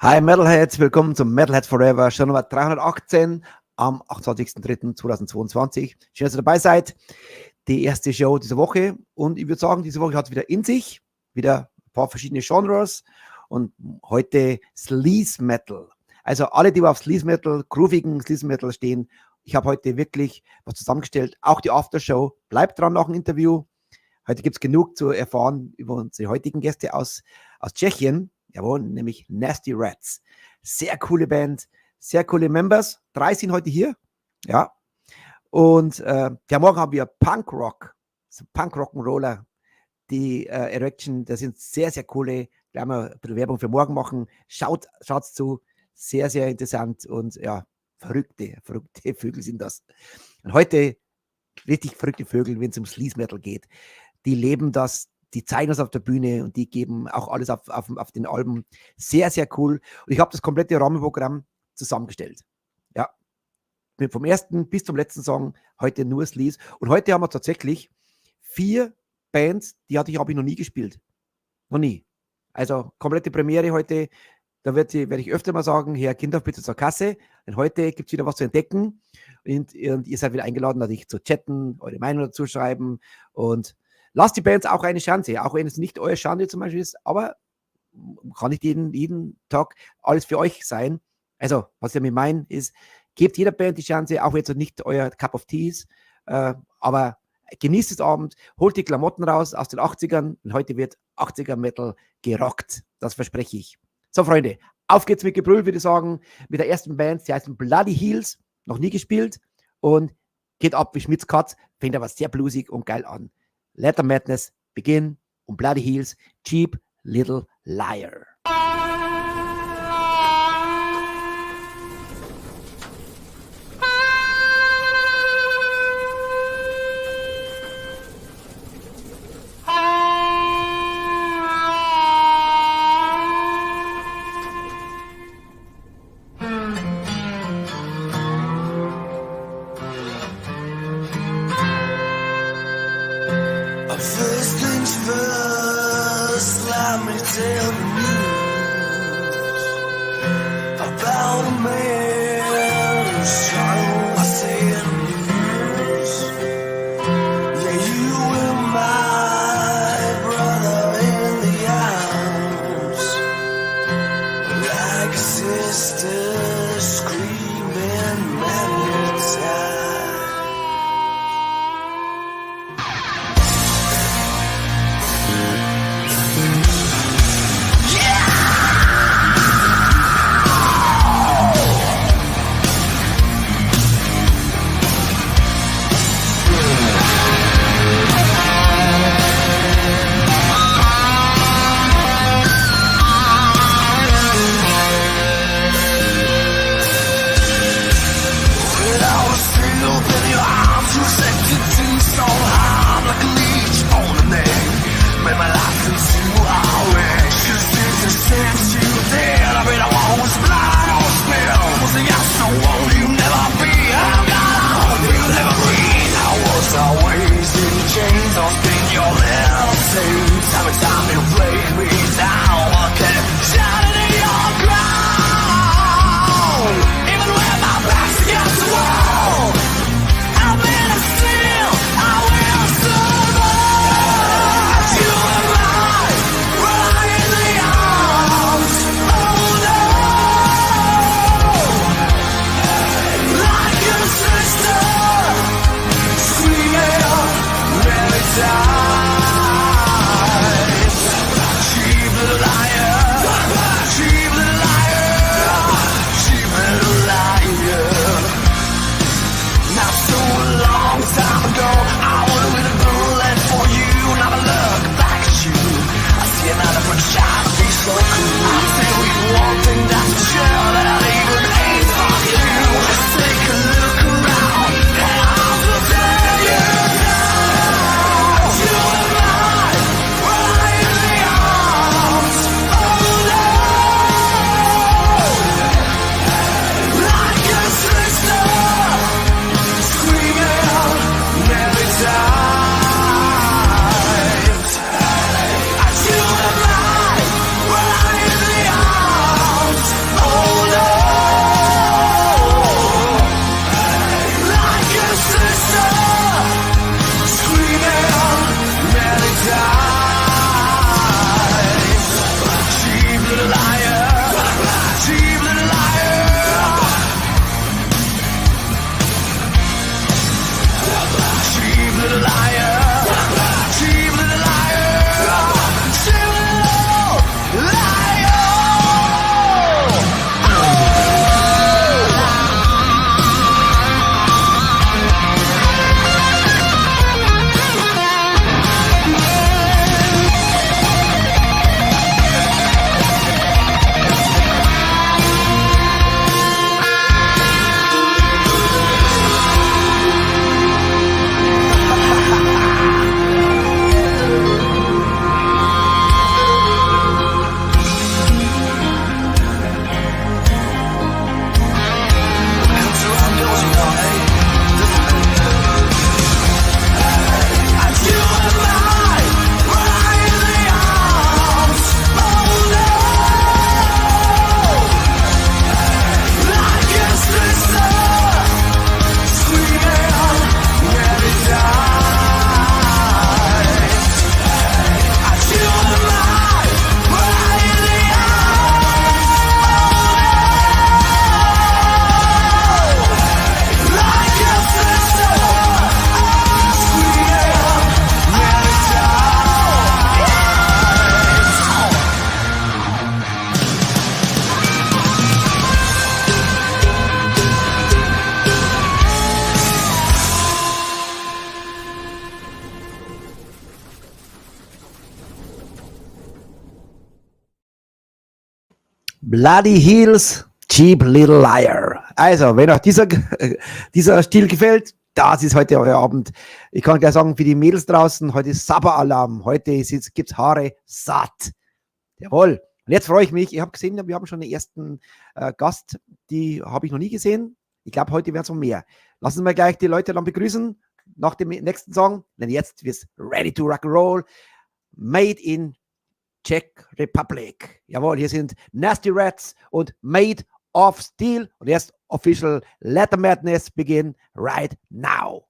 Hi Metalheads, willkommen zum Metalheads Forever, Show Nummer 318 am 28.03.2022. Schön, dass ihr dabei seid. Die erste Show dieser Woche und ich würde sagen, diese Woche hat es wieder in sich, wieder ein paar verschiedene Genres und heute Sleaze Metal. Also alle, die auf Sleaze Metal, groovigen Sleaze Metal stehen, ich habe heute wirklich was zusammengestellt, auch die Aftershow. Bleibt dran nach dem Interview. Heute gibt es genug zu erfahren über unsere heutigen Gäste aus Tschechien. Jawohl, nämlich Nasty Ratz. Sehr coole Band, sehr coole Members. 3 sind heute hier. Ja. Und morgen haben wir Punkrock, so Punk-Rock'n'Roller. Die Erection, das sind sehr, sehr coole. Wir haben ein bisschen Werbung für morgen machen. Schaut's zu. Sehr, sehr interessant und ja, verrückte Vögel sind das. Und heute richtig verrückte Vögel, wenn es um Sleaze Metal geht. Die leben das. Die zeigen das auf der Bühne und die geben auch alles auf den Alben. Sehr, sehr cool. Und ich habe das komplette Rahmenprogramm zusammengestellt. Ja. Vom ersten bis zum letzten Song heute nur Sleaze. Und heute haben wir tatsächlich 4 Bands, die habe ich noch nie gespielt. Noch nie. Also komplette Premiere heute. Da werde ich öfter mal sagen, Herr Kinder, bitte zur Kasse. Denn heute gibt es wieder was zu entdecken. Und ihr seid wieder eingeladen, natürlich zu chatten, eure Meinung dazu schreiben und lasst die Bands auch eine Chance, auch wenn es nicht euer Genre zum Beispiel ist, aber kann nicht jeden Tag alles für euch sein. Also, was ich damit meine, ist, gebt jeder Band die Chance, auch wenn es nicht euer Cup of Tea ist, aber genießt das Abend, holt die Klamotten raus aus den 80ern und heute wird 80er Metal gerockt. Das verspreche ich. So, Freunde, auf geht's mit Gebrüll, würde ich sagen, mit der ersten Band, die heißen Bloody Heels, noch nie gespielt und geht ab wie Schmitz Katz, fängt aber sehr bluesig und geil an. Let the Madness begin und Bloody Heels, Cheap Little Liar. First things first, let me tell the news about a man who's trying to say the news. Yeah, you were my brother in the arms, like a sister screaming many times. Bloody Heels, Cheap Little Liar. Also, wenn euch dieser Stil gefällt, das ist heute euer Abend. Ich kann gleich sagen, für die Mädels draußen, heute ist Sabber-Alarm. Heute gibt's Haare satt. Jawohl. Und jetzt freue ich mich. Ich habe gesehen, wir haben schon den ersten Gast. Die habe ich noch nie gesehen. Ich glaube, heute werden es noch mehr. Lassen wir gleich die Leute dann begrüßen nach dem nächsten Song. Denn jetzt wird's Ready to Rock and Roll. Made in Czech Republic. Jawohl, hier sind Nasty Ratz und Made of Steel. Und erst official Letter Madness begin right now.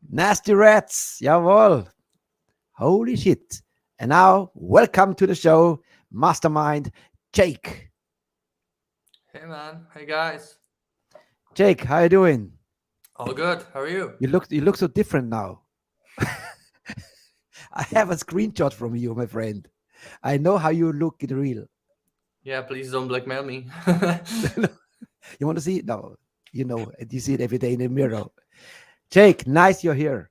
Nasty Ratz, jawohl. Holy shit. And now, welcome to the show, Mastermind Jake. Hey man, hey guys. Jake, how you doing? All good. How are you? You look so different now. I have a screenshot from you, my friend. I know how you look in real. Yeah, please don't blackmail me. You want to see it? No. You know, you see it every day in the mirror. Jake, nice you're here.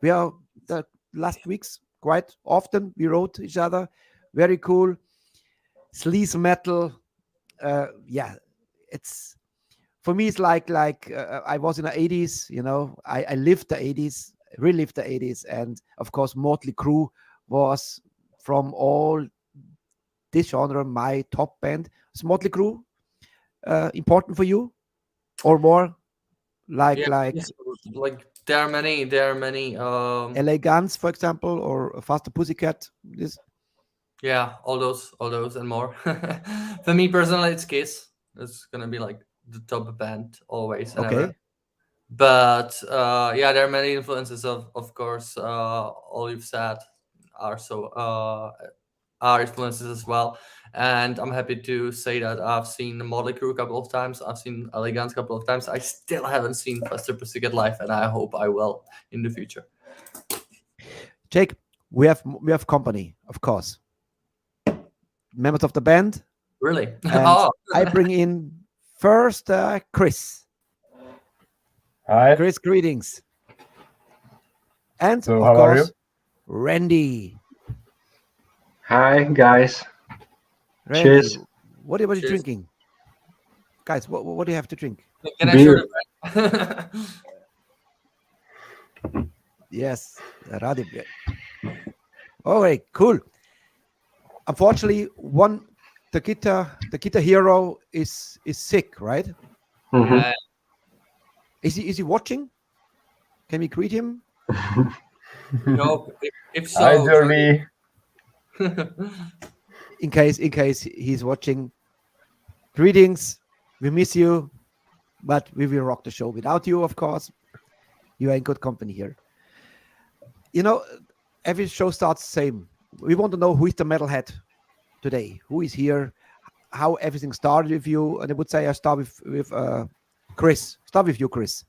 We are the last weeks quite often. We wrote each other. Very cool. Sleaze metal. Yeah, it's for me. It's like I was in the 80s. You know, I lived the 80s, relived the 80s, and of course, Motley Crue was from all this genre, my top band. Is Motley Crue important for you, or more like yes, like there are many. LA Guns, for example, or Faster Pussycat? This Yeah, all those and more. For me personally, it's Kiss. It's gonna be like the top band always and ever. okay? But yeah, there are many influences of course. All you've said are are influences as well. And I'm happy to say that I've seen Motley Crue a couple of times. I've seen Elegance a couple of times. I still haven't seen Faster Pussycat live, and I hope I will in the future. Jake, we have company, of course. Members of the band, Really? and Oh, I bring in first Chris. Hi. Chris, greetings. And So of how are course, you? Randy. Hi guys. Randy, Cheers. what are you Cheers. drinking? Guys, what do you have to drink? can I Beer. show the brand? Yes, Radib. All right, cool. Unfortunately, the guitar hero is sick, right? Mhm. Yeah, Is he watching? Can we greet him? no, if so, Hi, Jeremy. In case he's watching, greetings. We miss you, but we will rock the show without you, of course. You are in good company here. You know, every show starts the same. We want to know who is the metalhead today, who is here, how everything started with you. And I would say I start with Chris. Start with you, Chris.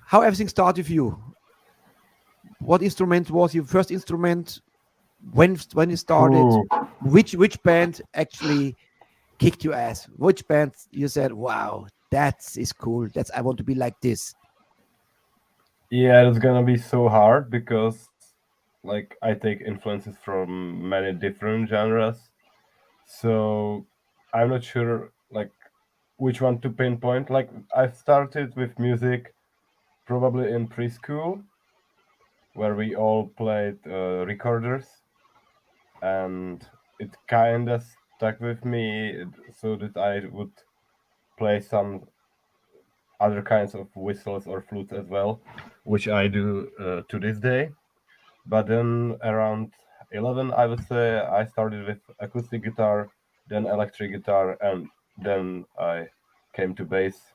How everything started with you? What instrument was your first instrument? When you started? Ooh. Which band actually kicked your ass? Which band you said, "Wow, that is cool. I want to be like this." Yeah, it's gonna be so hard because, like, I take influences from many different genres. So I'm not sure, like, which one to pinpoint. Like, I started with music probably in preschool, where we all played recorders, and it kind of stuck with me so that I would play some other kinds of whistles or flutes as well, which I do to this day. But then around 11, I would say, I started with acoustic guitar, then electric guitar, and then I came to bass.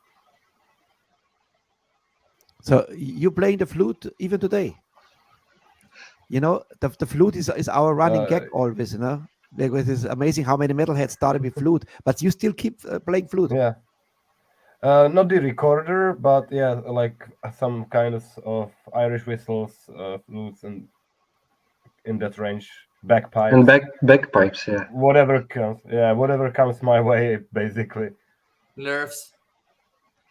So you playing the flute even today? You know, the flute is our running gag always. You know, like, it is amazing how many metalheads started with flute, but you still keep playing flute. Yeah. Not the recorder, but yeah, like some kinds of Irish whistles, flutes, and in that range, bagpipes. And bagpipes, yeah. Whatever comes my way, basically. nerves.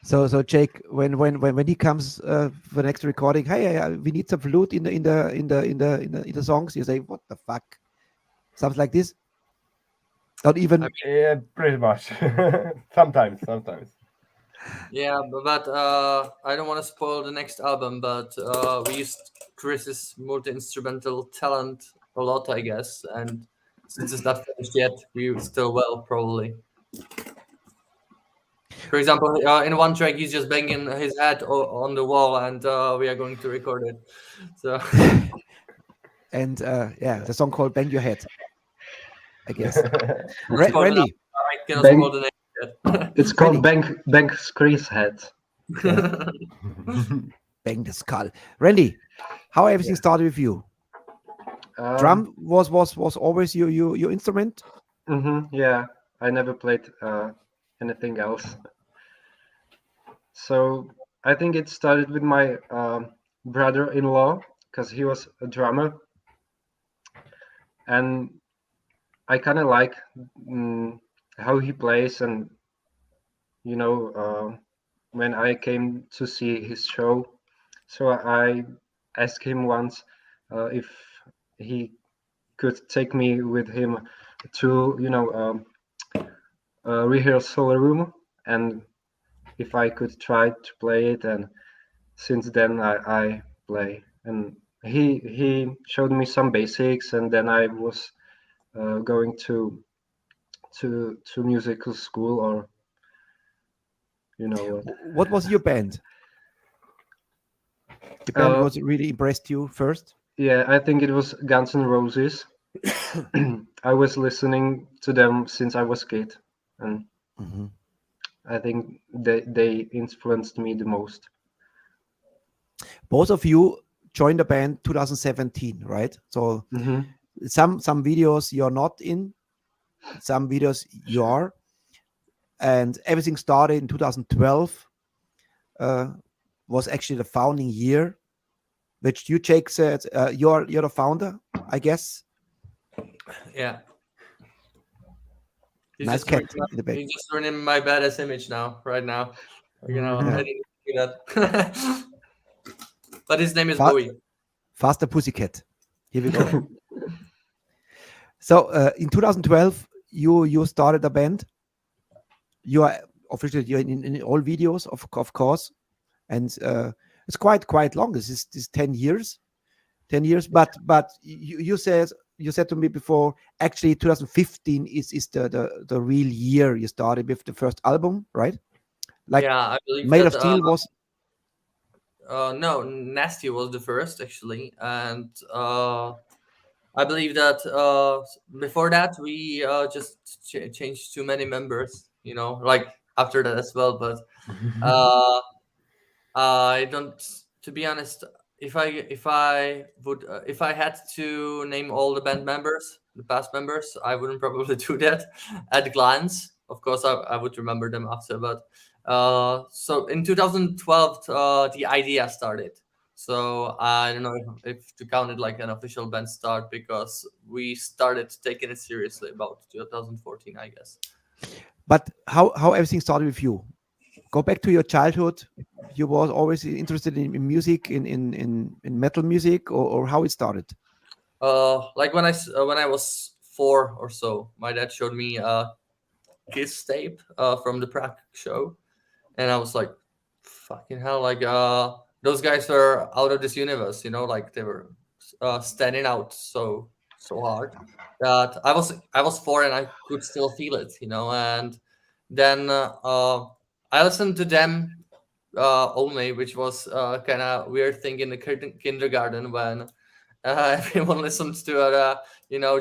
So Jake, when he comes for the next recording, hey, we need some flute in the songs. You say, what the fuck? Something like this. Not even. Yeah, pretty much. Sometimes. Yeah, but I don't want to spoil the next album, but we used Chris's multi-instrumental talent a lot, I guess, and since it's not finished yet, we still will probably. For example, in one track, he's just banging his head on the wall, and we are going to record it. So And yeah, the song called "Bang Your Head," I guess. Randy, Randy, I cannot Bang- spoil the name yet. It's called Bank Chris head. bang the skull. Randy, how everything started with you? Drum was always your instrument. Yeah, I never played anything else. So I think it started with my brother-in-law because he was a drummer, and I kind of like how he plays. And you know, when I came to see his show, so I asked him once if he could take me with him to a rehearsal room, and if I could try to play it. And since then I play, and he showed me some basics, and then I was going to musical school, or What was your band? The band was really impressed you first? Yeah, I think it was Guns N' Roses. I was listening to them since I was a kid, and I think they influenced me the most. Both of you joined the band 2017, right? So some videos you're not in, some videos you are, and everything started in 2012. Was actually the founding year, which you, Jake, said you're the founder, I guess. Yeah. Nice cat in the back. He's just ruining my badass image right now. I didn't do that. But his name is Bowie. Faster Pussycat. Here we go. So in 2012, you started a band. You are officially in all videos, of course, and it's quite long. This is 10 years. 10 years, but you said to me before, actually 2015 is the real year you started with the first album, right? Like, yeah, I believe Made of Steel was. No, Nasty was the first actually, and I believe that before that we just changed too many members. Like after that as well, but I don't. To be honest, if I had to name all the band members, the past members, I wouldn't probably do that at a glance. Of course, I would remember them after, but so in 2012, the idea started. So I don't know if to count it like an official band start, because we started taking it seriously about 2014, I guess. But how everything started with you? Go back to your childhood. You were always interested in music, in metal music, or how it started? Like when I was 4 or so, my dad showed me a Kiss tape from the Prague show, and I was like, "Fucking hell!" Like those guys were out of this universe, like they were standing out so hard that I was 4 and I could still feel it, and then I listened to them only, which was kind of weird thing in the kindergarten when everyone listens to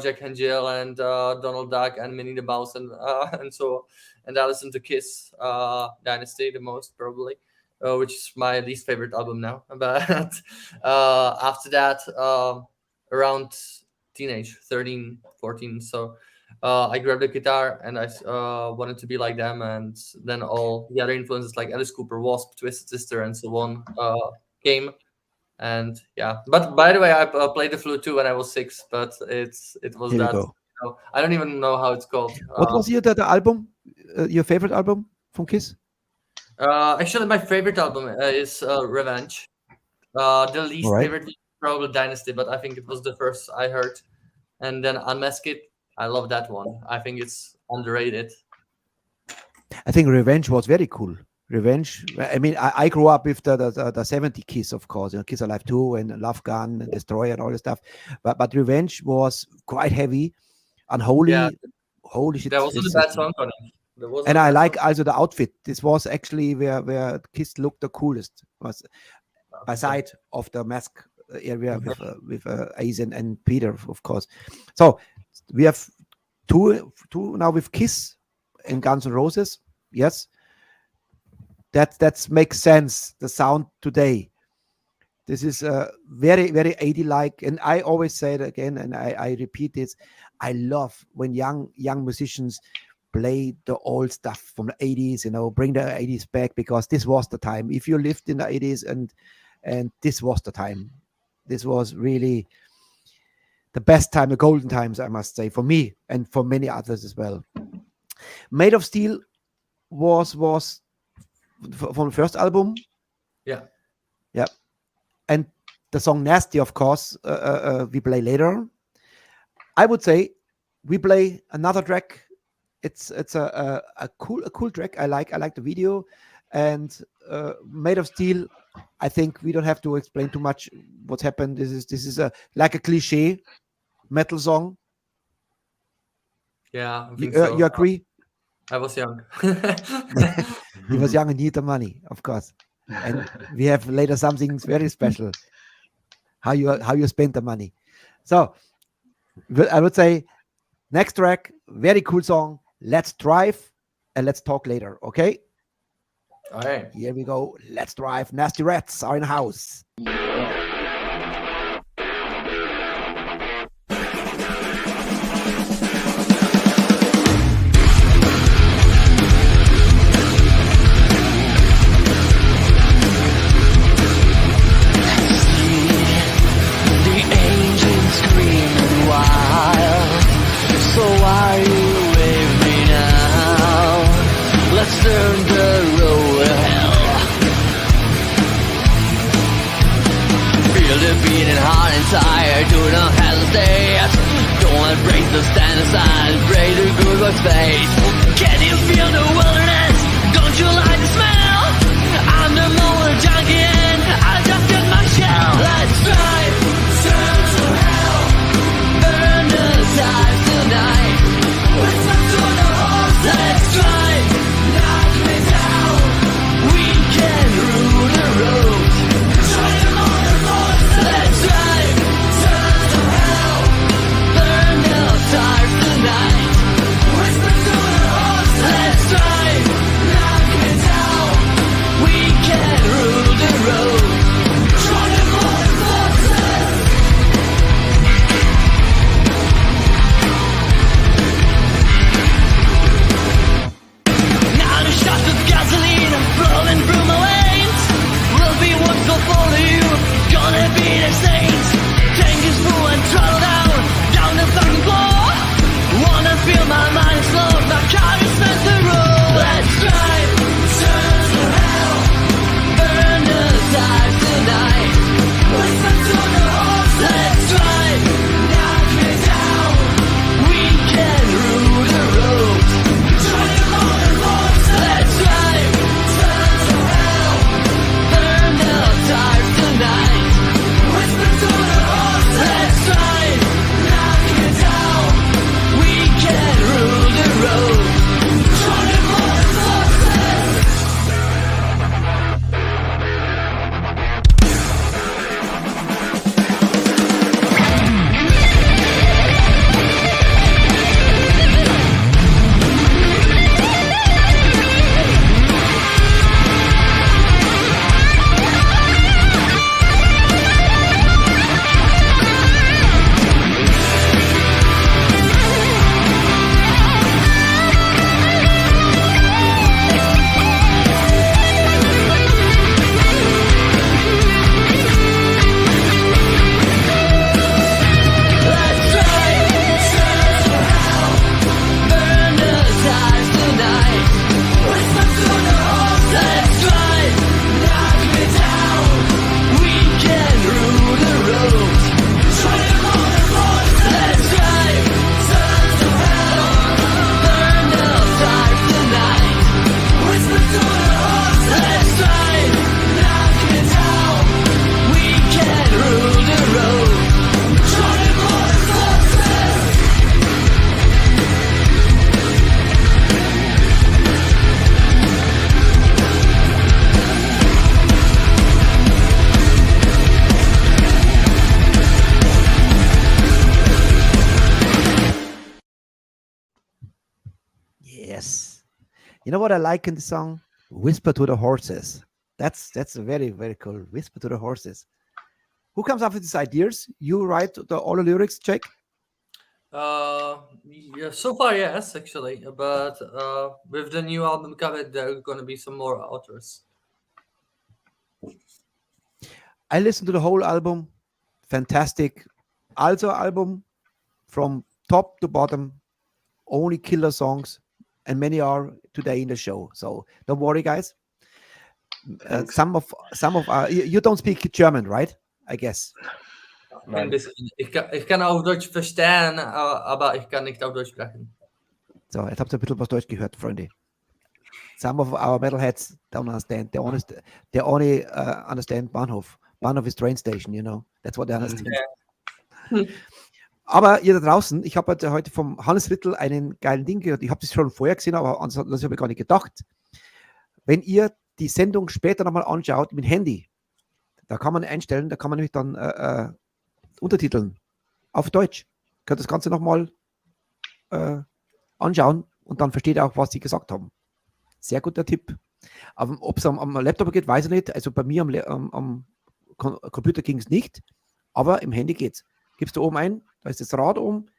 Jack and Jill and Donald Duck and Minnie the Mouse and I listened to Kiss Dynasty the most probably, which is my least favorite album now. But after that, around teenage, 13, 14, so I grabbed a guitar and I wanted to be like them, and then all the other influences like Alice Cooper, Wasp, Twisted Sister, and so on came. And yeah, but by the way, I played the flute too when I was 6, but it was Here that. I don't even know how it's called. What was the album? Your favorite album from Kiss? Actually, my favorite album is Revenge. The least favorite is probably Dynasty, but I think it was the first I heard. And then Unmasked. I love that one. I think it's underrated. I think Revenge was very cool. Revenge. I mean, I grew up with the 70 Kiss, of course, Kiss Alive 2 and Love Gun and Destroyer and all this stuff. But Revenge was quite heavy, unholy. Yeah. Holy shit! There wasn't a bad song on it. And I like also the outfit. This was actually where Kiss looked the coolest, was aside of the mask area with Ace and Peter, of course. So we have two now with Kiss and Guns N' Roses. Yes, that makes sense. The sound today. This is very, very 80-like, and I always say it again, and I repeat this. I love when young musicians play the old stuff from the 80s, bring the 80s back, because this was the time. If you lived in the 80s and this was the time, this was really the best time, the golden times, I must say, for me and for many others as well. Made of Steel was from the first album. Yeah. And the song Nasty, of course, we play later. I would say we play another track. It's a cool track. I like the video. And Made of Steel, I think we don't have to explain too much what happened. This is like a cliche metal song. Yeah, I You, think so. you agree? I was young. He was young and need the money, of course. And we have later something very special. How you spend the money. So I would say next track, very cool song. Let's drive and let's talk later. Okay. All right. Here we go. Let's drive. Nasty Ratz are in the house. The engine screaming wild. So are you with me now? Let's turn the road to hell. Feel the beating heart and tired. Do not hesitate. Don't embrace the stand aside. Pray the good Lord's face. Can you feel the wilderness? Don't you like the smell? I'm the motor junkie and I just get my shell. Let's drive, turn to hell. Burn the tires tonight. Whisper to the horse. Let's drive, knock me down. We can rule the road. Join them on the force. Let's drive, turn to hell. Burn the tires tonight. Whisper to the horse. Let's drive, knock me down. We can rule the road. Join them on the forces. Now the shots of gasoline flowing through my veins. Will be what will follow you. Gonna be the saints. Tank is full and throttle down the fucking floor. Wanna feel my mind explode. My car is meant to roll. Let's drive, turn to hell. Burn the tires tonight. Whisper to the horse. Let's drive, knock me down. We can rule the road. Join the motor force. Let's drive, turn to hell. Burn the tires tonight. Whisper to the horse. Let's drive, knock me down. We can rule the road. Join the motor forces. Let's drive, turn to hell. Burn the tires tonight. Whisper to the horse. Let's drive, knock me down. We can rule the road. Join the motor force. Let's drive, turn to hell. Burn the tires tonight. Whisper to the horse. Let's drive, knock me down. We can rule the road. Join the motor forces. Yes. You know what I like in the song? Whisper to the horses. That's a very, very cool. Whisper to the horses. Who comes up with these ideas? You write all the lyrics, Jake? Yeah, so far yes, actually, but with the new album coming, there are gonna be some more authors. I listened to the whole album. Fantastic. Also album from top to bottom. Only killer songs. And many are today in the show. So don't worry, guys. Some of you don't speak German, right? I guess. Ein bisschen. Ich kann auch Deutsch verstehen, aber ich kann nicht auf Deutsch sprechen. So, jetzt habt ihr ein bisschen was Deutsch gehört, Freunde. Some of our metalheads don't understand. They only understand Bahnhof. Bahnhof is train station, you know. That's what they understand. Aber ihr da draußen, ich habe heute vom Hannes Rittel einen geilen Ding gehört. Ich habe das schon vorher gesehen, aber das habe ich gar nicht gedacht. Wenn ihr die Sendung später nochmal anschaut mit dem Handy, da kann man einstellen, da kann man nämlich dann Untertiteln auf Deutsch. Könnt das Ganze nochmal anschauen und dann versteht ihr auch, was sie gesagt haben. Sehr guter Tipp. Aber ob es am Laptop geht, weiß ich nicht. Also bei mir am Computer ging es nicht, aber im Handy geht's. Gibst du oben ein, da ist das Rad oben,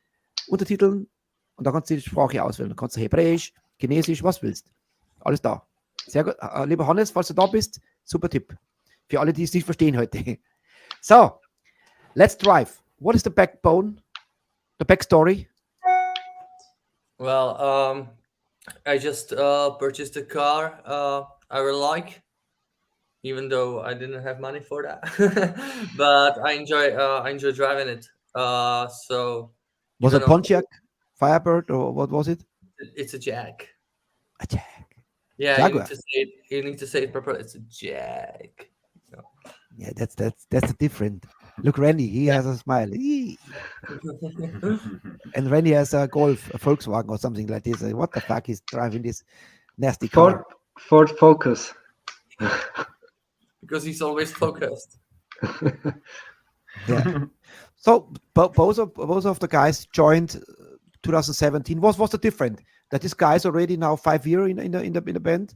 Untertiteln und da kannst du die Sprache auswählen. Da kannst du Hebräisch, Chinesisch, was willst. Alles da. Sehr gut. Lieber Hannes, falls du da bist, super Tipp. Für alle, die es nicht verstehen heute. So, let's drive. What is the backbone, the backstory? Well, I just purchased a car I really like, even though I didn't have money for that. But I enjoy driving it. So Was even it Pontiac, Firebird, or what was it? it's a Jag. A Jag. Yeah, Jaguar. you need to say it properly. It's a Jag. Yeah, that's the different. Look, Randy, he has a smile. Eee. And Randy has a Golf, a Volkswagen or something like this. What the fuck is driving this nasty car? Ford Focus. Because he's always focused. Yeah. So both of the guys joined 2017. What's the difference? That this guy's already now 5 years in the band.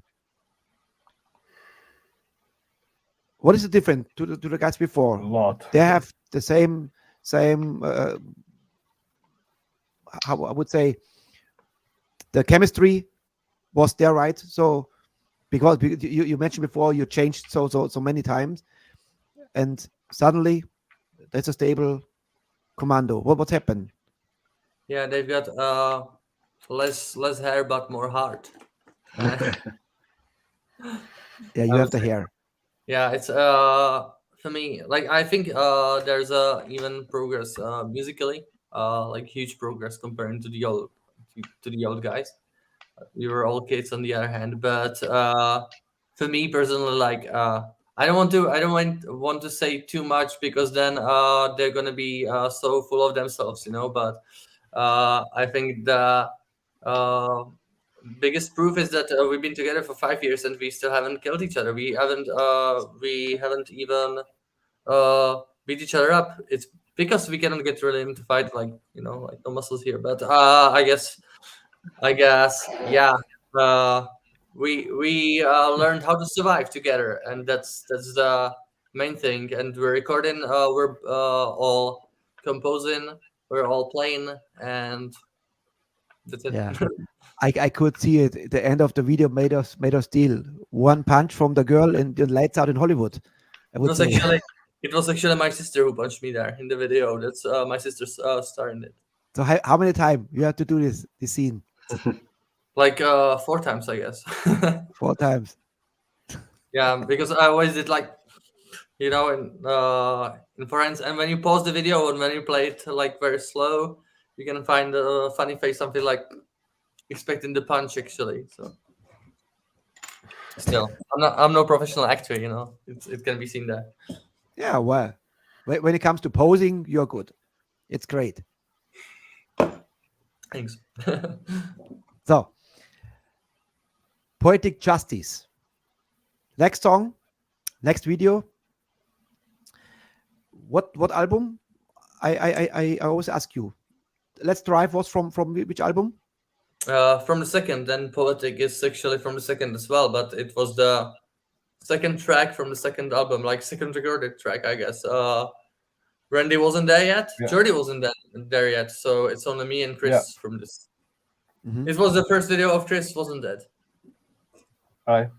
What is the difference to the guys before? A lot. They have the same. How I would say, the chemistry was there, right? So because you mentioned before, you changed so many times, and suddenly there's a stable commando. What happened? Yeah, they've got less hair but more heart. Yeah, you have the hair. Yeah, it's for me, like I think there's even progress musically, like huge progress comparing to the old guys. We were all kids on the other hand, but for me personally, like I don't want to say too much because then they're gonna be so full of themselves, you know. But I think the biggest proof is that we've been together for 5 years and we still haven't killed each other. We haven't even beat each other up. It's because we cannot get really into fight, like, you know, like no muscles here. But I guess yeah. We learned how to survive together, and that's the main thing. And we're recording. We're all composing. We're all playing, and that's it. Yeah. I could see it. The end of the video made us steal one punch from the girl and the lights out in Hollywood. I would say. It was actually my sister who punched me there in the video. That's my sister's star in it. So how many times you have to do this scene? Like 4 times, I guess. 4 times. Yeah, because I always did, like, you know, in foreign, and when you pause the video and when you play it like very slow, you can find a funny face, something like expecting the punch actually. So still, I'm no professional actor, you know. It can be seen there. Yeah, well, when it comes to posing, you're good. It's great. Thanks. So, Poetic Justice. Next song, next video. What album? I always ask you. Let's Drive was from which album? From the second, and Poetic is actually from the second as well, but it was the second track from the second album, like second recorded track, I guess. Randy wasn't there yet. Yeah. Jordy wasn't there yet, so it's only me and Chris from this. Mm-hmm. It was the first video of Chris wasn't dead. Hi.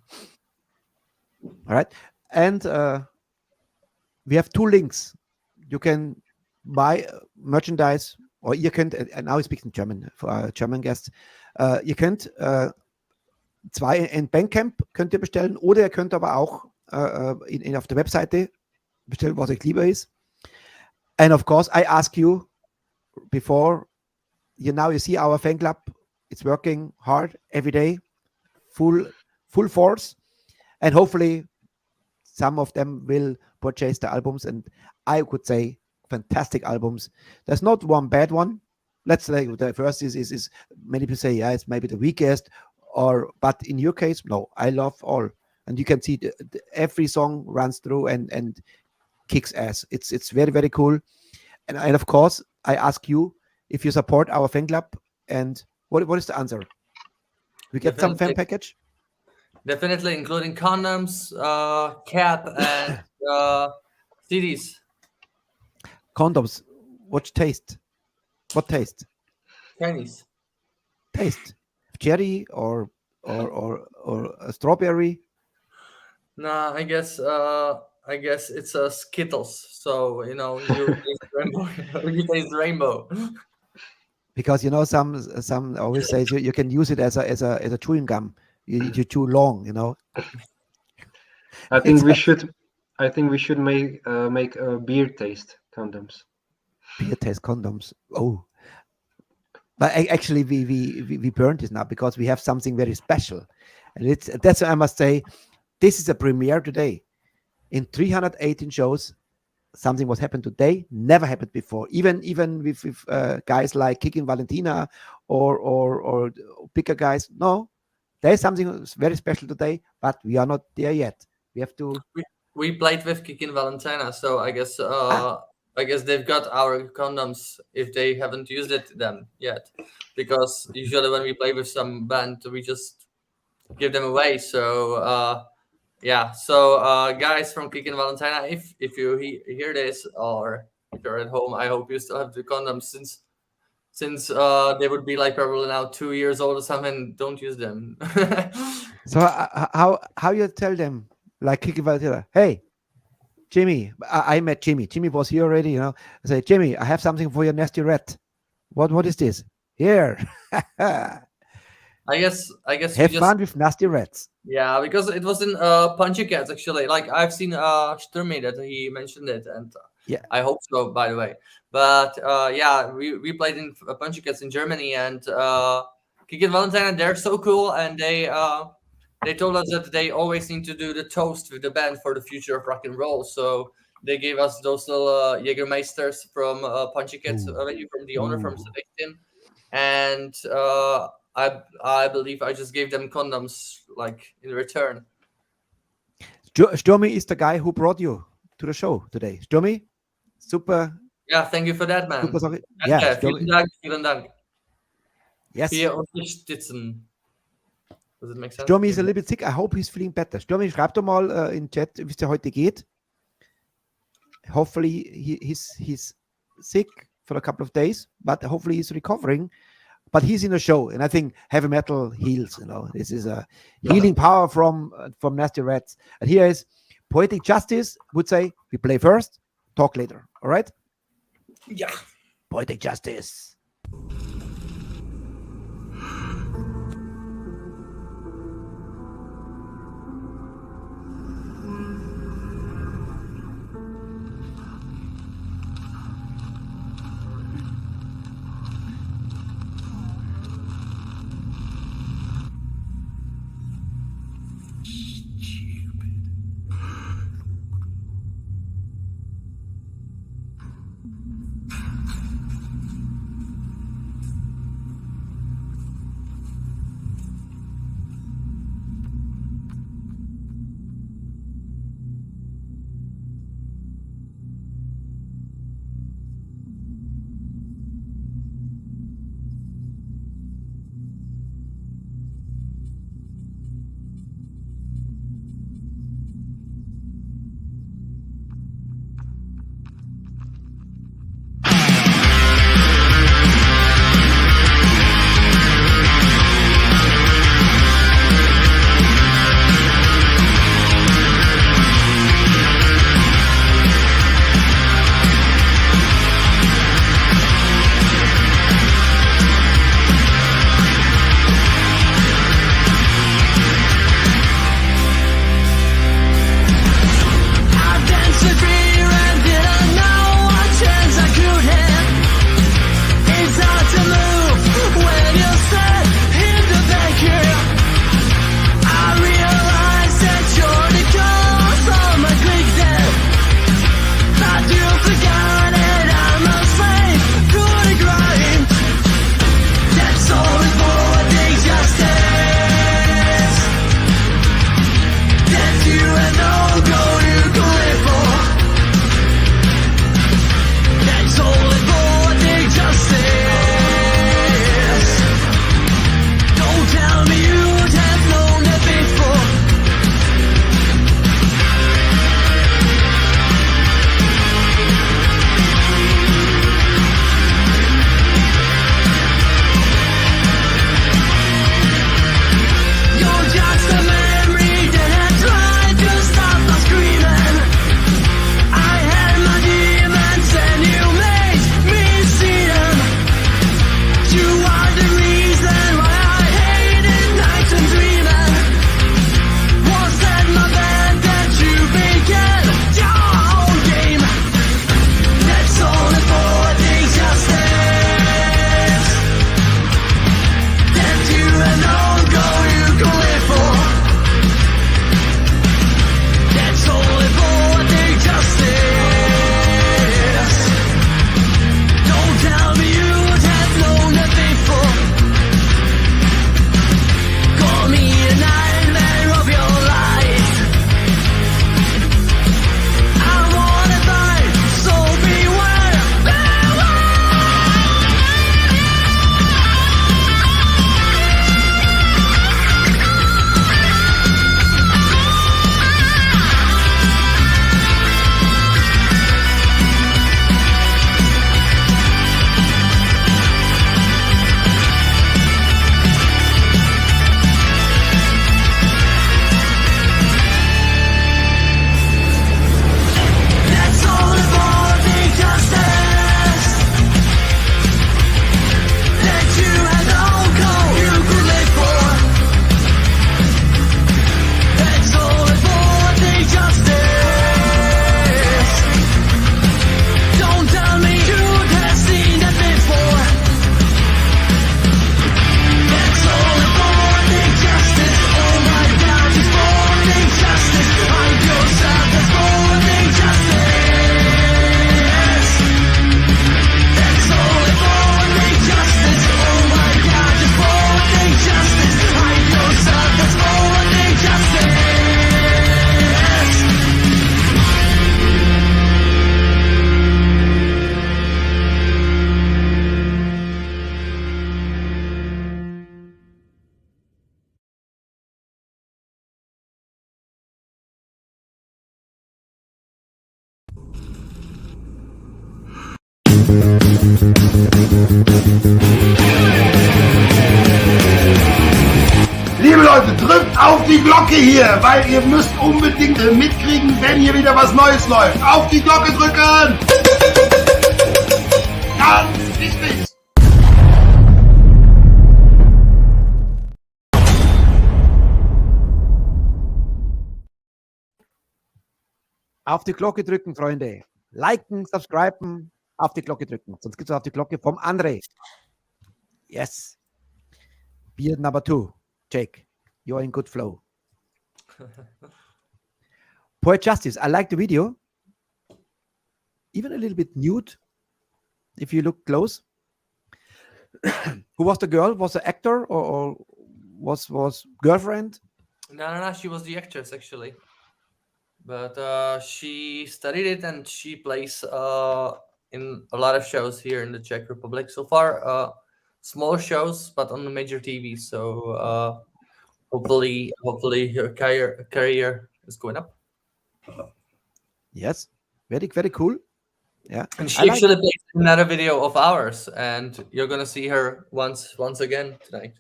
All right. And we have 2 links. You can buy merchandise, or you can, and now I speak in German for our German guests. Ihr könnt 2 in Bandcamp könnt ihr bestellen, oder ihr könnt aber auch auf der Webseite bestellen, was euch lieber ist. And of course, I ask you before, you see our fan club, it's working hard every day, full force, and hopefully some of them will purchase the albums, and I could say fantastic albums. There's not one bad one. Let's say the first is many people say, yeah, it's maybe the weakest, but in your case, no, I love all. And you can see every song runs through and kicks ass. It's very, very cool. And of course, I ask you if you support our fan club, and what is the answer? We get some fan package? Definitely, including condoms, cap, and CDs. Condoms. What taste? What taste? Chinese. Taste. Cherry or a strawberry? Nah, I guess it's Skittles. So you taste rainbow. You taste rainbow. Because some always say you can use it as a chewing gum. You chew long, I think we should make a beer taste condoms. Beer taste condoms. Oh, but actually we burned this now because we have something very special, and that's what I must say. This is a premiere today. In 318 shows, something was happened today, never happened before. Even with guys like Kicking Valentina or bigger guys. No, there's something very special today, but we are not there yet. We have to. We played with Kicking Valentina, so I guess they've got our condoms if they haven't used them yet. Because usually when we play with some band, we just give them away. So yeah. So guys from Kicking Valentina, if you hear this or if you're at home, I hope you still have the condoms since they would be like probably now 2 years old or something. Don't use them. So how you tell them, like Kicking Valentina? Hey, Jimmy, I met Jimmy. Jimmy was here already. I say, Jimmy, I have something for your nasty rat. What is this? Here. I guess have fun with nasty rats. Yeah, because it was in Punchy Cats actually. Like I've seen Sturmy that he mentioned it, and yeah, I hope so. By the way, but yeah, we played in Punchy Cats in Germany, and Kicking Valentine, and they're so cool, and they told us that they always need to do the toast with the band for the future of rock and roll. So they gave us those little Jägermeisters from Punchy Cats, from the owner from Seit Januar, and I believe I just gave them condoms like in return. Sturmy is the guy who brought you to the show today. Sturmy, super. Yeah, thank you for that, man. Yeah, vielen Dank. Yes. Wir unterstützen. Does it make sense? Sturmy is a little bit sick. I hope he's feeling better. Sturmy, schreib doch mal in Chat, wie es dir heute geht. Hopefully he's sick for a couple of days, but hopefully he's recovering. But he's in a show, and I think heavy metal heals. This is a healing power from Nasty Rats. And here is Poetic Justice would say, we play first, talk later. All right? Yeah. Poetic Justice. Liebe Leute, drückt auf die Glocke hier, weil ihr müsst unbedingt mitkriegen, wenn hier wieder was Neues läuft. Auf die Glocke drücken! Ganz wichtig! Auf die Glocke drücken, Freunde. Liken, subscriben, auf die Glocke drücken. Sonst gibt es auf die Glocke vom André. Yes. Beer number 2. Jake, you're in good flow. Poet Justice, I like the video. Even a little bit nude, if you look close. Who was the girl? Was the actor or was girlfriend? No, she was the actress actually. But she studied it and she plays in a lot of shows here in the Czech Republic. So far, smaller shows, but on the major TV. So hopefully her career is going up. Yes, very cool. Yeah, and she actually played another video of ours, and you're gonna see her once again tonight.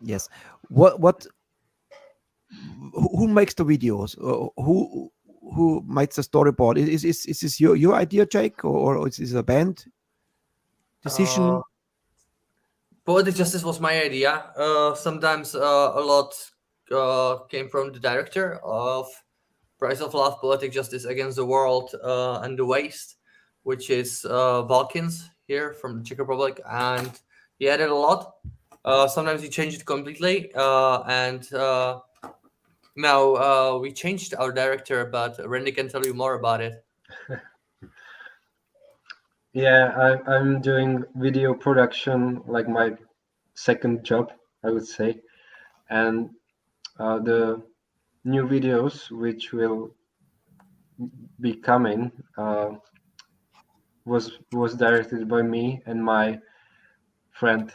Yes. What? Who makes the videos? Who makes the storyboard? Is this your idea, Jake, or is this a band decision? Poetic Justice was my idea. Sometimes a lot came from the director of Price of Love, Poetic Justice Against the World, and the Waste, which is Balkans here from the Czech Republic, and he added a lot. Sometimes he changed it completely, and now we changed our director, but Randy can tell you more about it. Yeah, I'm doing video production, like my second job, I would say. And the new videos which will be coming was directed by me and my friend,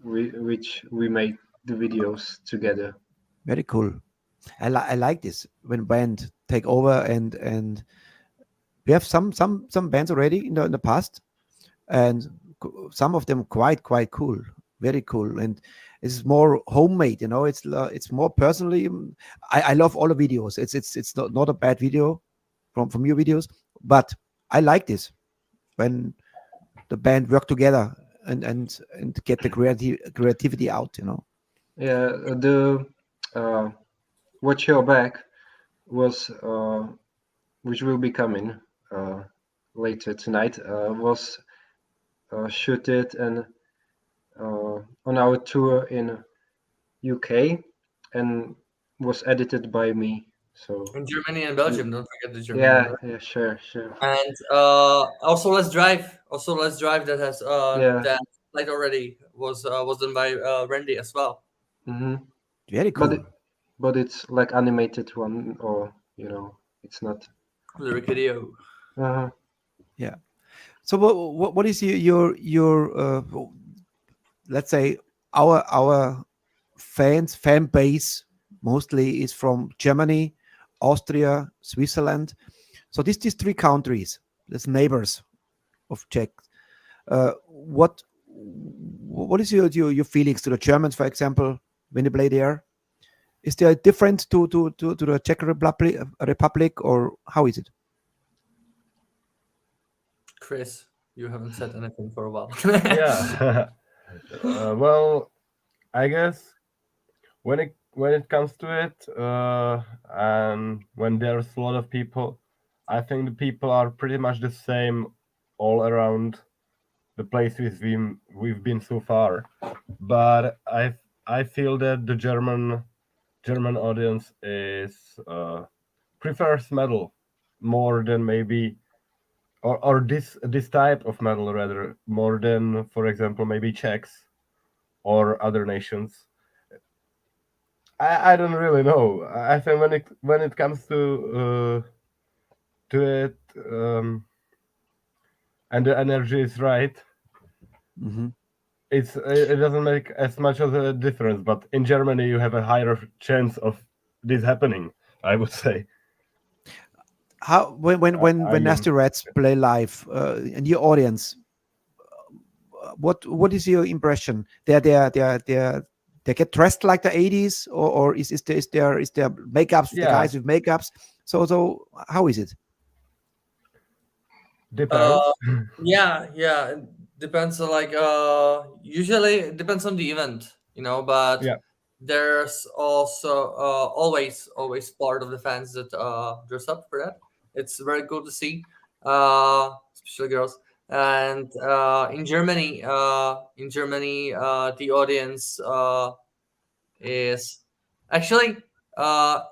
which we made the videos together. Very cool. I like this when band take over, and we have some bands already in the past, and some of them quite cool, very cool, and it's more homemade. It's more personally. I love all the videos. It's not a bad video from your videos, but I like this when the band work together and get the creativity out. Yeah, the Watch Your Back was which will be coming later tonight was shooted and on our tour in UK and was edited by me. So in Germany and Belgium, don't forget the Germany. Yeah, sure. And also Let's Drive. That has that light already was done by Randy as well. Mm-hmm. Very cool. But it's like animated one, or it's not lyric video. Yeah. So what is your let's say our fan base mostly is from Germany, Austria, Switzerland. So these 3 countries, as neighbors of Czech. What is your feelings to the Germans, for example, when you play there? Is there a difference to the Czech Republic, or how is it? Chris, you haven't said anything for a while. Yeah. Well, I guess when it comes to it, and when there's a lot of people, I think the people are pretty much the same all around the places we've been so far. But I feel that the German audience prefers metal more than maybe, or this type of metal rather, more than, for example, maybe Czechs or other nations. I don't really know. I think when it comes to it, and the energy is right, it doesn't make as much of a difference. But in Germany, you have a higher chance of this happening, I would say. How when Nasty Ratz play live in your audience, what is your impression? They get dressed like the 80s, or is there makeups, the guys with makeups? So how is it? Depends. Yeah, it depends on usually it depends on the event, but there's also always part of the fans that dress up for that. It's very cool to see, especially girls. And in Germany, the audience is actually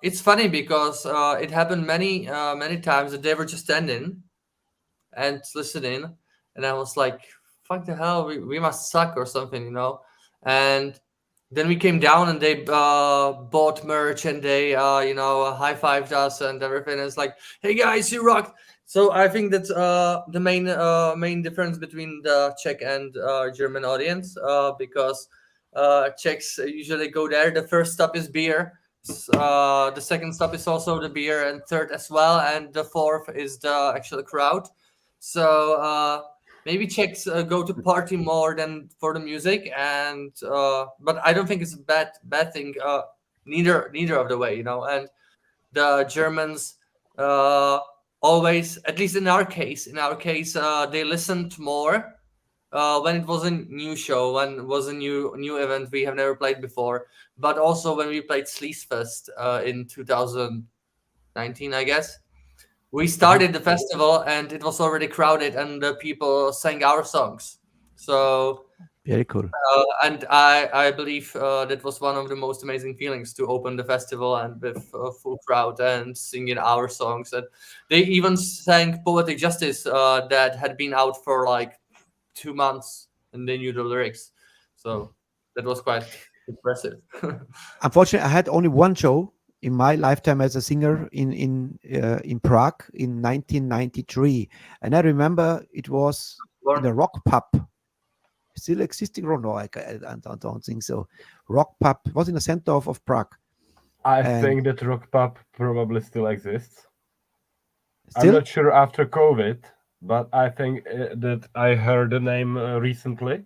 it's funny because it happened many times that they were just standing and listening, and I was like, fuck the hell, we must suck or something, and then we came down and they bought merch and they high-fived us and everything. It's like, hey guys, you rock. So I think that's the main difference between the Czech and German audience, because Czechs usually go there. The first stop is beer, the second stop is also the beer, and third as well, and the fourth is the actual crowd. So maybe Czechs go to party more than for the music, and but I don't think it's a bad thing. Neither of the way, And the Germans always, at least in our case, they listened more when it was a new show, when it was a new event we have never played before, but also when we played Sleazefest in 2019, I guess. We started the festival and it was already crowded, and the people sang our songs. So very cool. And I believe that was one of the most amazing feelings, to open the festival and with a full crowd and singing our songs. And they even sang Poetic Justice that had been out for like 2 months, and they knew the lyrics. So that was quite impressive. Unfortunately, I had only one show in my lifetime as a singer in Prague in 1993, and I remember it was in the rock pub. Still existing or no? I don't think so. Rock pub was in the center of Prague. I think that rock pub probably still exists. Still? I'm not sure after COVID, but I think that I heard the name recently.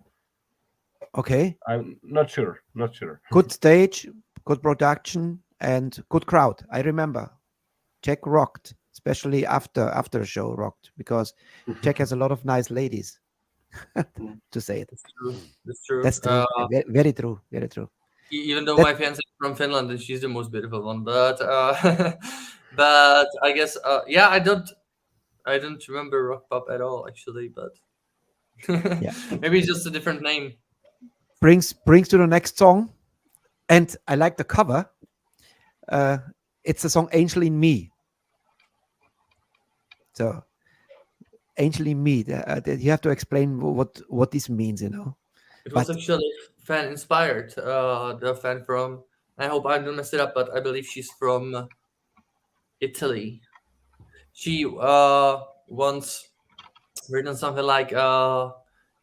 Okay. I'm not sure. Good stage, good production, and good crowd. I remember Czech rocked, especially after a show rocked, because Czech has a lot of nice ladies. To say it. That's true. That's true. Very true. Even though my fiance is from Finland and she's the most beautiful one, but but I guess I don't remember rock pop at all, actually, but maybe it's just a different name. Brings to the next song, and I like the cover. It's the song "Angel in Me." So. Angel in Me. You have to explain what this means, It was actually fan inspired. The fan from, I hope I don't mess it up, but I believe she's from Italy. She once written something like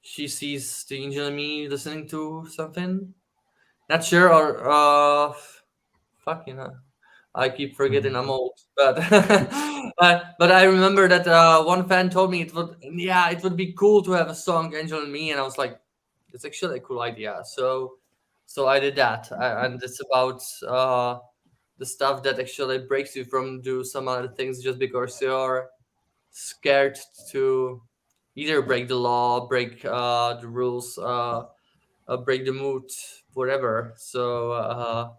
she sees the angel in me listening to something. Not sure, or I keep forgetting I'm old, but but I remember that one fan told me it would be cool to have a song "Angel in Me," and I was like, it's actually a cool idea. So I did that, and it's about the stuff that actually breaks you from do some other things just because you're scared to either break the law, break the rules, break the mood, whatever. So.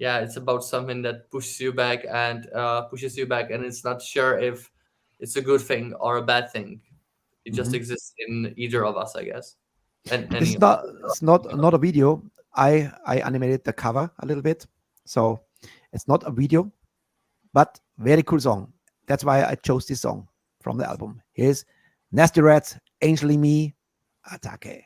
It's about something that pushes you back, and it's not sure if it's a good thing or a bad thing. It just exists in either of us, I guess. And it's not a video. I animated the cover a little bit, so it's not a video, but very cool song. That's why I chose this song from the album. Here's Nasty Ratz, "Angel in Me," Attacke.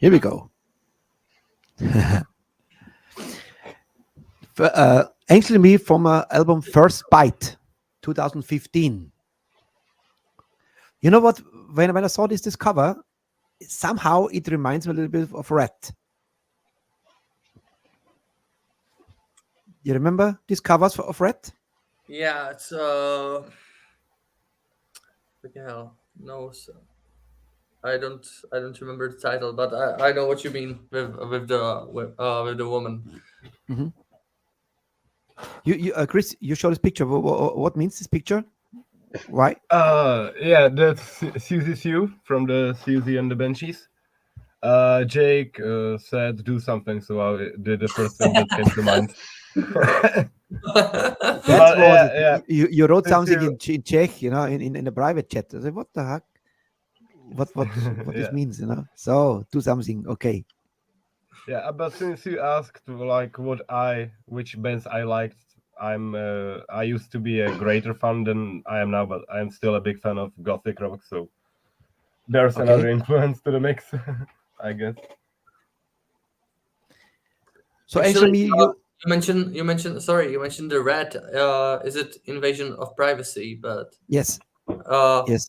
Here we go. Actually, me from album First Bite, 2015. You know what? When I saw this cover, somehow it reminds me a little bit of Ratz. You remember these covers of Ratz? Yeah, it's what the hell? No, I don't remember the title, but I know what you mean with the woman. Mm-hmm. You Chris, you showed this picture. What means this picture? Why? Yeah, that's Susie Sue from the Susie and the Benchies. Jake said do something, so I did the first thing that came to mind. You wrote something in Czech, in a private chat. I said, what the heck? What this means, So do something, okay. Yeah, but since you asked which bands I liked, I used to be a greater fan than I am now, but I'm still a big fan of gothic rock, so there's another influence to the mix, I guess. So actually, you mentioned the Red. Is it Invasion of Privacy? But yes, yes,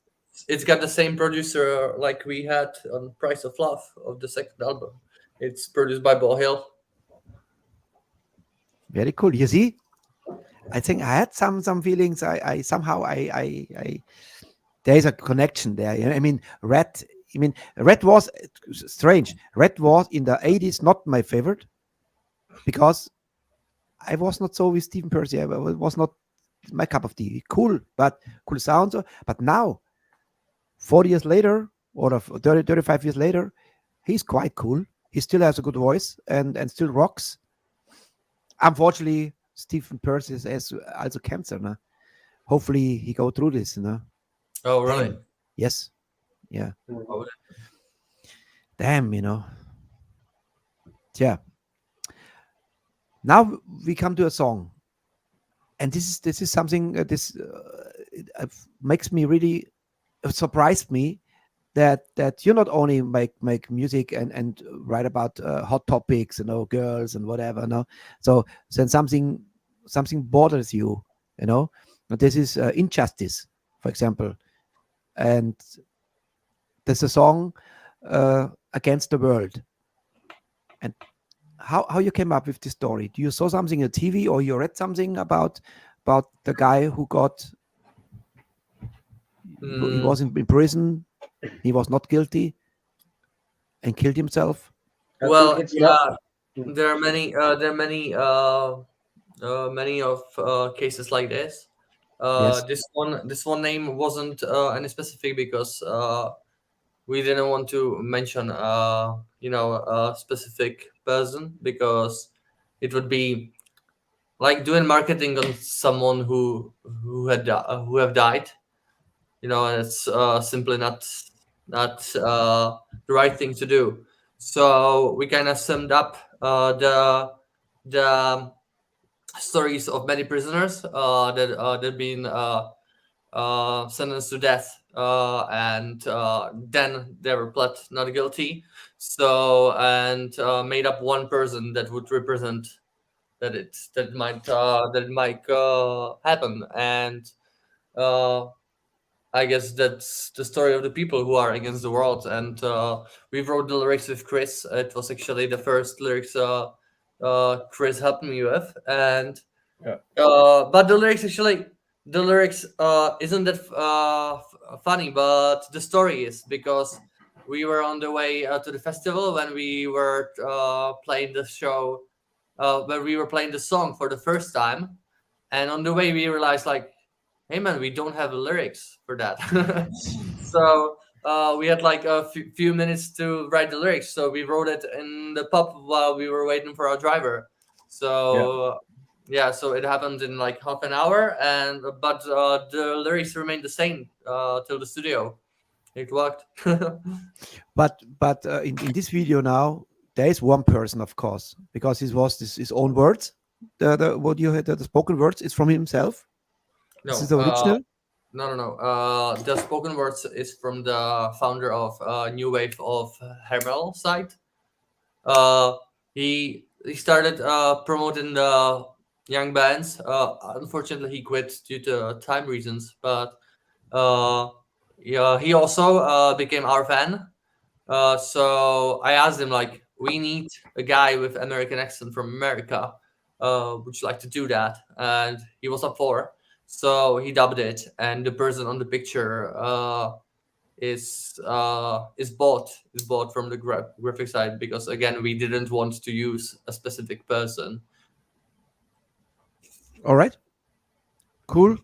it's got the same producer like we had on Price of Love of the second album. It's produced by Bo Hill. Very cool. You see, I think I had some feelings. I somehow there is a connection there. I mean, Ratz was strange. Ratz was in the 80s not my favorite because I was not so with Stephen Percy. I was not my cup of tea. Cool sounds. But now, 40 years later, or 30, 35 years later, he's quite cool. He still has a good voice and still rocks. Unfortunately, Stephen Percy has also cancer. No? Hopefully, he go through this. Oh, really? Damn. Yes. Yeah. Oh. Damn, Yeah. Now we come to a song, and this is something this makes me really surprised me that you not only make music and write about hot topics, girls and whatever, So then something bothers you, And this is Injustice, for example, and there's a song Against the World. And how you came up with this story? Do you saw something on TV or you read something about the guy who got he was in prison, he was not guilty and killed himself? Well, there are many many of cases like this. Yes. This one name wasn't any specific because we didn't want to mention a specific person because it would be like doing marketing on someone who have died. And it's simply not the right thing to do. So we kind of summed up the stories of many prisoners that have been sentenced to death, and then they were pled not guilty. So and made up one person that would represent that might happen, and I guess that's the story of the people who are against the world. And we wrote the lyrics with Chris. It was actually the first lyrics Chris helped me with, and but the lyrics isn't that funny, but the story is, because we were on the way to the festival when we were playing the show, when we were playing the song for the first time, and on the way we realized, like, hey man, we don't have the lyrics for that. So we had like a few minutes to write the lyrics, so we wrote it in the pub while we were waiting for our driver. So so it happened in like half an hour, but the lyrics remained the same till the studio. It worked. But in this video now, there is one person, of course, because it was his own words. What you had, the spoken words is from himself. No, this is the original. No. The spoken words is from the founder of New Wave of Hair Metal site. He started promoting the young bands. Unfortunately, he quit due to time reasons. But yeah, he also became our fan. So I asked him, like, we need a guy with American accent from America. Would you like to do that? And he was up for. So he dubbed it, and the person on the picture is bought from the graphic side, because again, we didn't want to use a specific person. All right. Cool.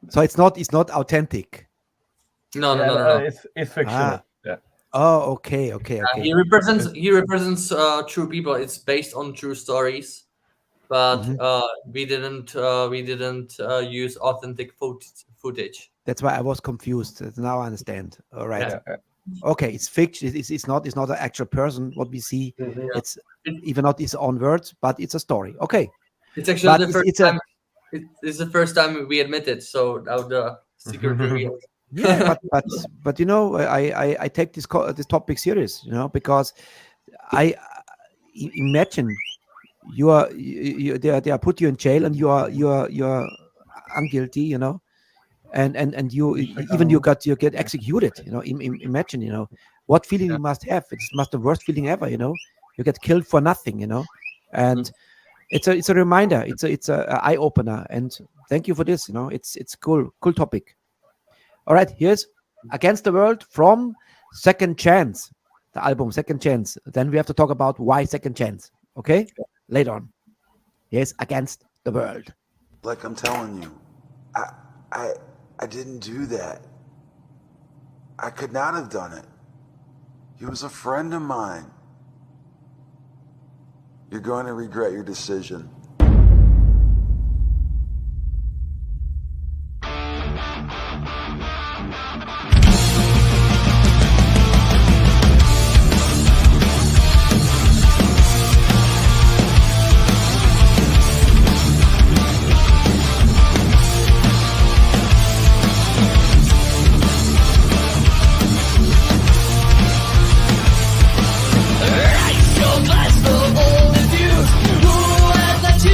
So it's not authentic. No. It's fictional. Yeah. Oh, okay. He represents true people. It's based on true stories, but we didn't use authentic footage. That's why I was confused. Now I understand. All right. Yeah. Okay, it's fiction. It's not an actual person. What we see, it's even not his own words, but it's a story. Okay. It's actually the first time. It's the first time we admit it. So now the secret revealed. Yeah, but you know, I take this topic serious, you know, because I imagine they are put you in jail and you are unguilty, you know, and you get executed, you know. Imagine, you know, what feeling you must have. It's the worst feeling ever, you know. You get killed for nothing, you know, and it's a reminder. It's a eye opener, and thank you for this. You know, it's cool topic. All right, here's Against the World from Second Chance, the album Second Chance. Then we have to talk about why Second Chance. Okay, later on. Here's Against the World. Like I'm telling you, I didn't do that. I could not have done it. He was a friend of mine. You're going to regret your decision. Raise your glass for all the views who had let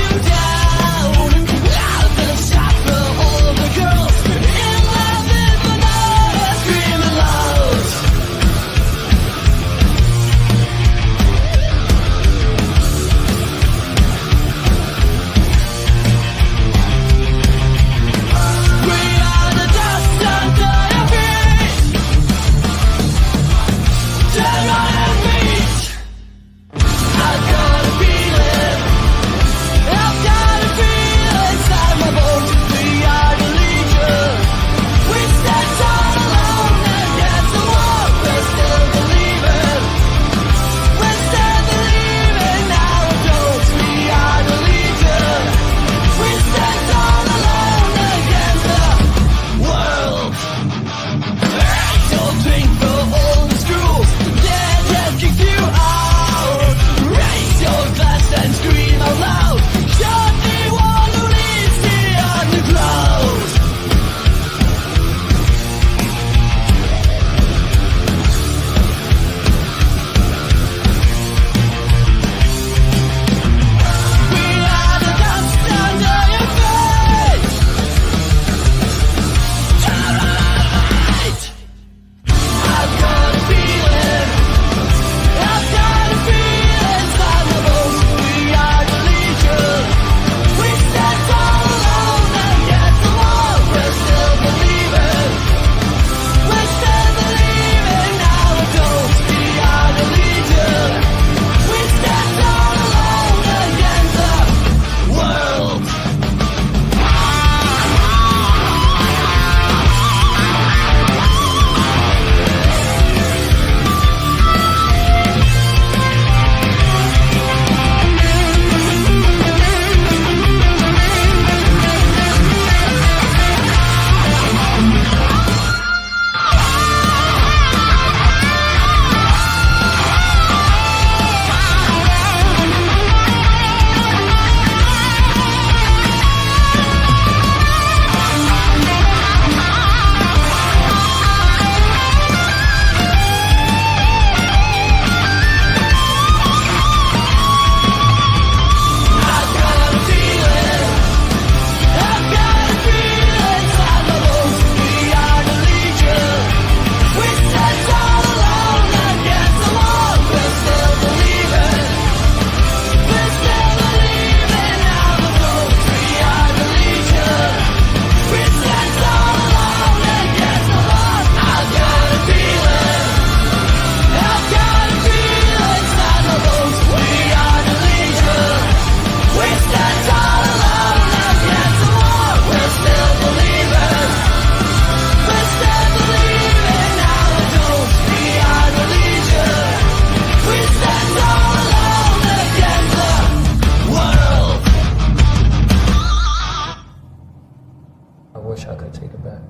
back.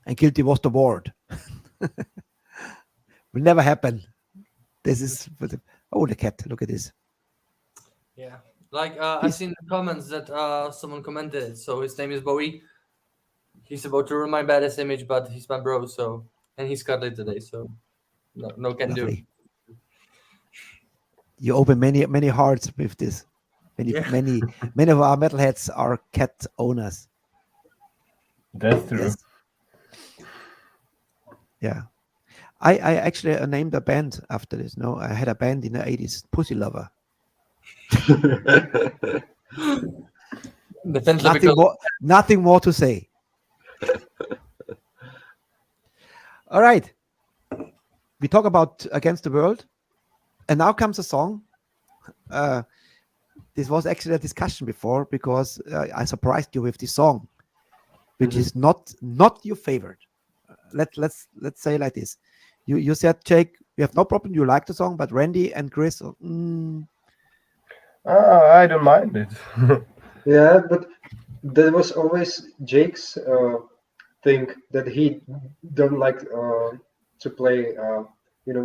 And guilty was the word. Will never happen. This is the cat. Look at this. Yeah, like I've seen the comments that someone commented. So his name is Bowie. He's about to ruin my baddest image, but he's my bro. So and he's cut it today. So no can do. Lovely. You open many hearts with this. Many of our metalheads are cat owners. That's true. Yes. Yeah. I actually named a band after this. No, I had a band in the 80s, Pussy Lover. Nothing more to say. All right. We talk about Against the World. And now comes a song. This was actually a discussion before because I surprised you with this song, which is not your favorite. Let's say like this. You said, Jake, you have no problem. You like the song, but Randy and Chris, I don't mind it. Yeah, but that was always Jake's thing that he don't like to play,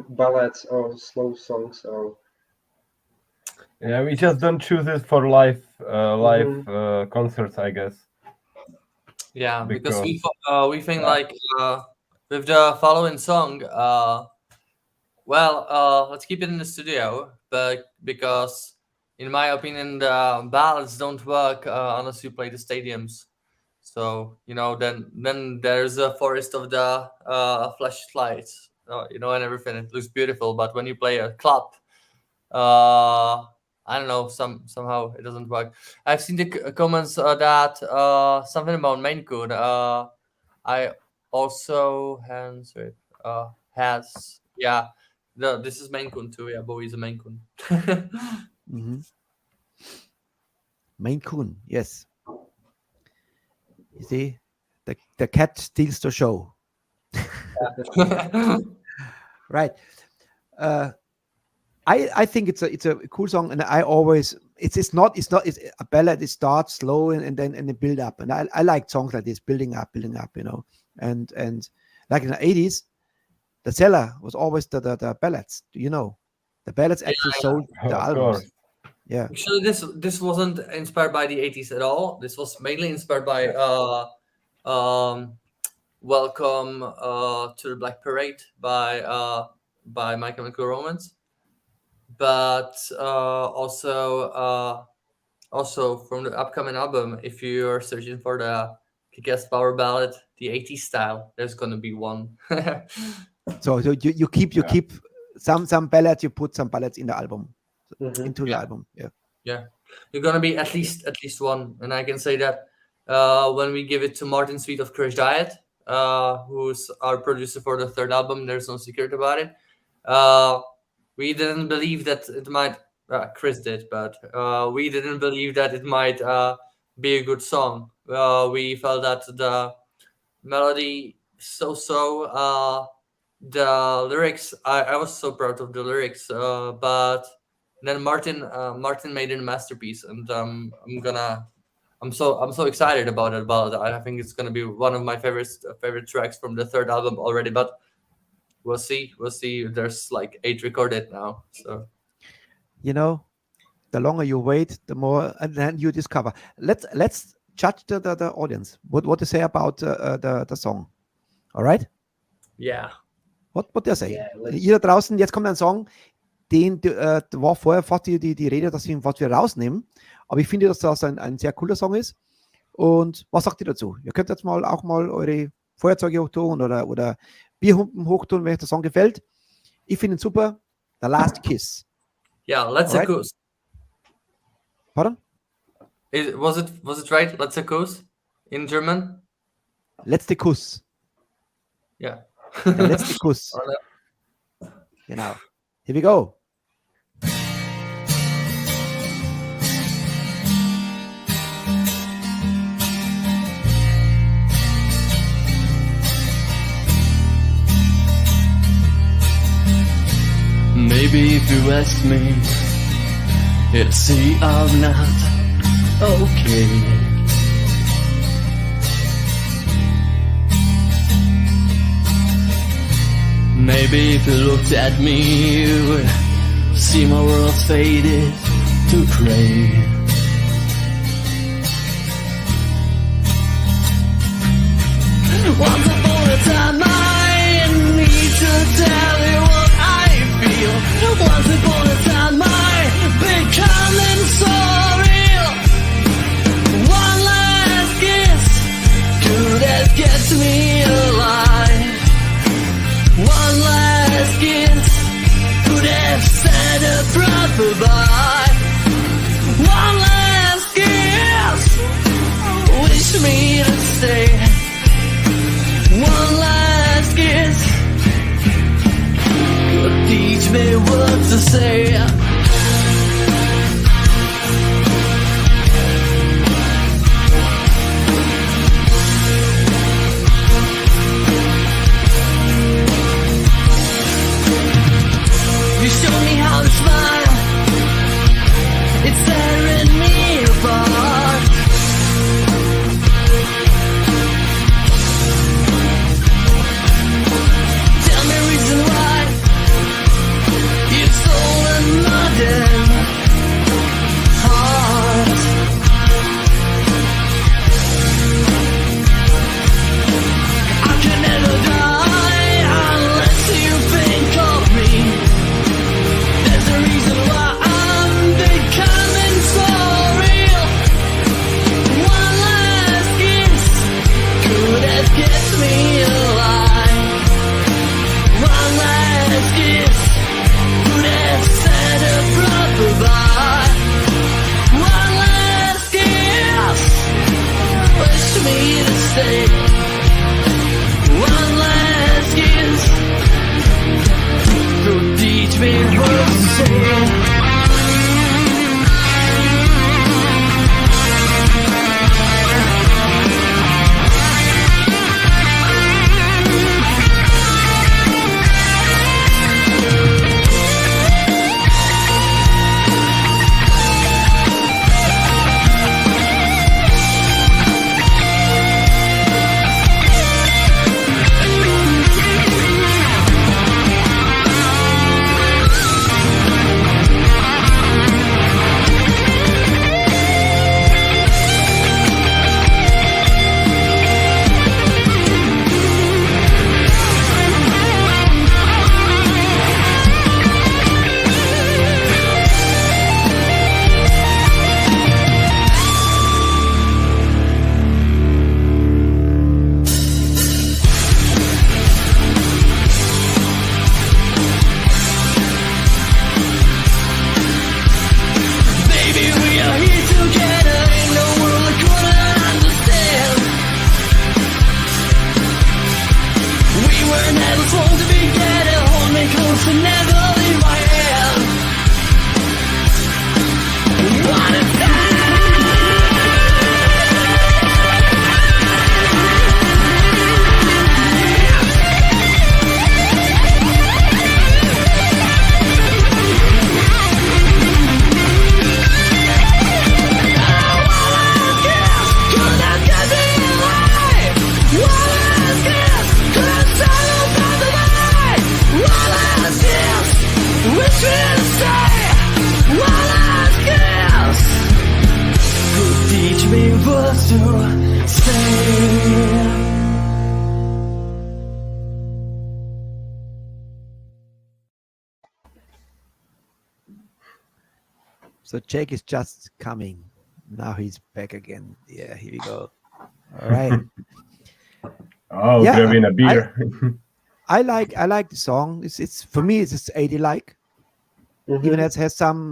ballads or slow songs. Or Yeah, we just don't choose it for live concerts, I guess. Yeah, because we think like with the following song, let's keep it in the studio, but because in my opinion the ballads don't work unless you play the stadiums. So then there's a forest of the flashlights, and everything. It looks beautiful, but when you play a club, I don't know, somehow it doesn't work. I've seen the comments that something about Maine Coon. I also this is Maine Coon too. Yeah, Bowie's a Maine Coon. mm-hmm. Maine Coon, yes. You see, the cat steals the show. Right. I think it's a cool song, and I always it's a ballad. It starts slow and then build up, and I like songs like this, building up, and like in the 80s, the seller was always the ballads. The ballads actually sold the albums. Course. Yeah. Actually, this wasn't inspired by the 80s at all. This was mainly inspired by Welcome to the Black Parade by My Chemical Romance. But also from the upcoming album, if you're searching for the kick-ass power ballad, the 80s style, there's gonna be one. So you keep some ballads, you put some ballads in the album, into the album. Yeah, you're gonna be at least one, and I can say that when we give it to Martin Sweet of Crash Diet, who's our producer for the third album, there's no secret about it. We didn't believe that it might. Chris did, but we didn't believe that it might be a good song. We felt that the melody the lyrics. I was so proud of the lyrics, but then Martin made it a masterpiece, and I'm so excited about that ballad. I think it's gonna be one of my favorite tracks from the third album already, but. We'll see. There's like 8 recorded now. So, the longer you wait, the more, and then you discover. Let's judge the audience. What to say about the song? All right? Yeah. What they say? Ihr da draußen, jetzt kommt ein Song, den war vorher fast die Rede, dass wir was wir rausnehmen. Aber ich finde, dass das ein sehr cooler Song ist. Und was sagt ihr dazu? Ihr könnt jetzt auch mal eure Feuerzeuge hochtun oder Bierhumpen hochtun, wenn euch der Song gefällt. Ich finde ihn super. The Last Kiss. Yeah, letzter Kuss. Pardon? Was it right? Letzter Kuss in German? Letzter Kuss. Yeah. Der letzte Kuss. Genau. Here we go. Maybe if you ask me Is sie auch not okay? Maybe if you looked at me, you would see my world faded to gray. Once upon a time I need to tell you what I feel. Once upon a time I becoming so real. One last kiss could have kept me alive. One last kiss could have said a proper bye. One last kiss wish me to stay. One last kiss could teach me what to say. You show me how to smile. It's tearing me apart. Tell me reason why you stole another heart. I can never die unless you think of me. There's a reason why I'm becoming so real. One last kiss could have kept me alive. One last kiss could have said a proper bye. One last kiss wish me to stay. One last kiss could teach me what to say. Baby, we are here together in a world I couldn't understand. We were never supposed to be together. Hold me close and never leave my hand. What is that? Teach me what to say. So Jake is just coming. Now he's back again. Yeah, here we go. All right. Oh, Yeah, grabbing a beer. I like the song. It's for me it's 80 like. Even it has some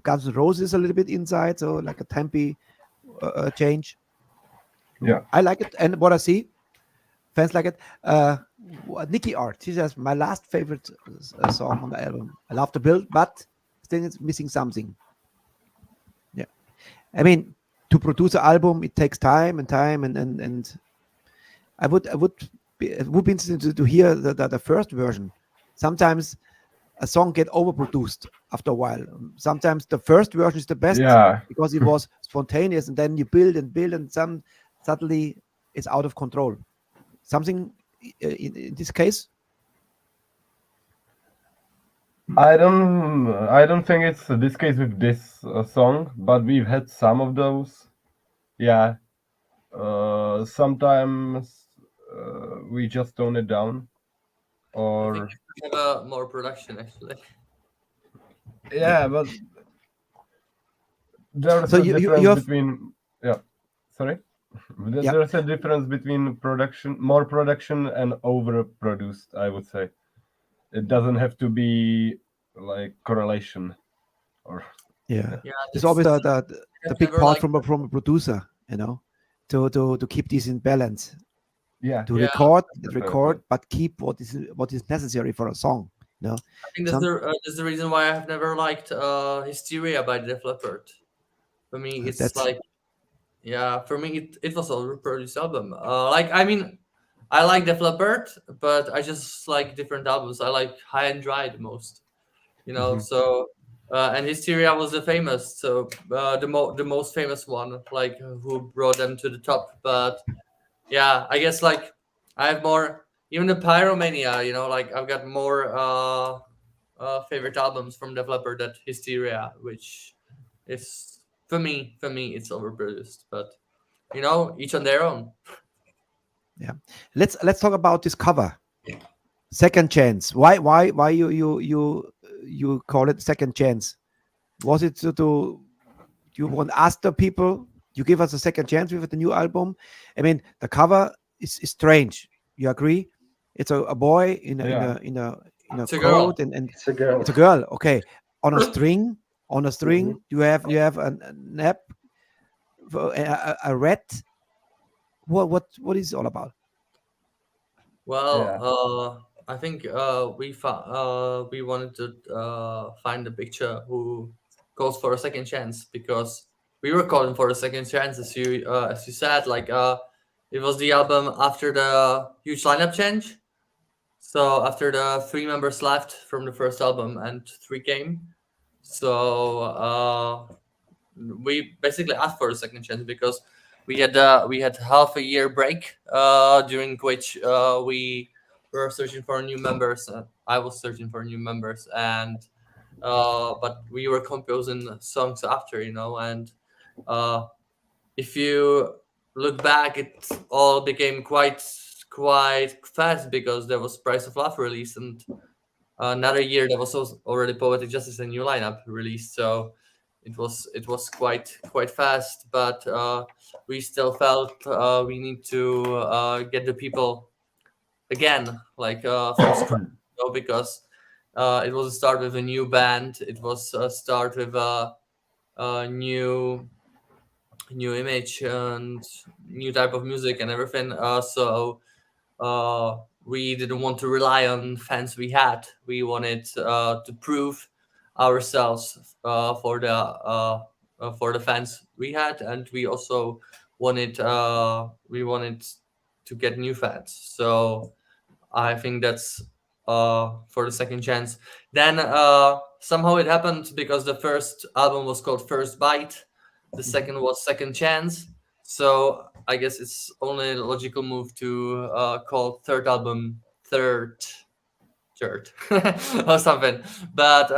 Guns N' Roses a little bit inside, so like a tempi change. Yeah. I like it, and what I see, fans like it. Nikki Art, she says my last favorite song on the album. I love the build, but still it's missing something. Yeah, I mean to produce an album, it takes time, and it would be interesting to hear the first version. Sometimes a song get overproduced after a while. Sometimes the first version is the best because it was spontaneous, and then you build, and suddenly it's out of control. Something in this case? I don't think it's this case with this song, but we've had some of those. Yeah. Sometimes we just tone it down, I or think we have more production actually. yeah, but there's So a you difference have- between sorry. Yeah. There's a difference between more production and overproduced, I would say. It doesn't have to be like correlation, or Yeah. Yeah, It's always the big never part liked from a producer, to keep this in balance. yeah. To Yeah. record, but keep what is necessary for a song. I think that's the reason why I have never liked Hysteria by Def Leppard. For me, it's That's- like, for me it was a overproduced album. I mean, I like Def Leppard, but I just like different albums. I like High and Dry the most, So, and Hysteria was the most famous one, like who brought them to the top. But yeah, I guess like I have more, even the Pyromania, I've got more favorite albums from Def Leppard than Hysteria, which is for me it's overproduced, but each on their own. Let's talk about this cover. Second Chance. Why you call it Second Chance? Was it to you want to ask the people you give us a second chance with the new album? I mean, the cover is strange. You agree? It's a boy in a It's a girl. coat and It's a girl. it's a girl. Okay, on a string. You have a nap, a rat. What is it all about? Well, I think we wanted to find a picture who calls for a second chance, because we were calling for a second chance, as you said. It was the album after the huge lineup change. So after the 3 members left from the first album and 3 came, so we basically asked for a second chance because we had half a year break during which we were searching for new members. I was searching for new members, and but we were composing songs after, and if you look back, it all became quite fast because there was Price of Love released, and another year there was already Poetic Justice and New Lineup released. So it was quite fast, but we still felt we need to get the people again, from scratch, because it was a start with a new band. It was a start with a new image and new type of music and everything. So we didn't want to rely on fans we had. We wanted to prove ourselves for the fans we had, and we also wanted to get new fans. So I think that's for the second chance. Then somehow it happened because the first album was called First Bite, the second was Second Chance. So I guess it's only a logical move to call third album Third or something. But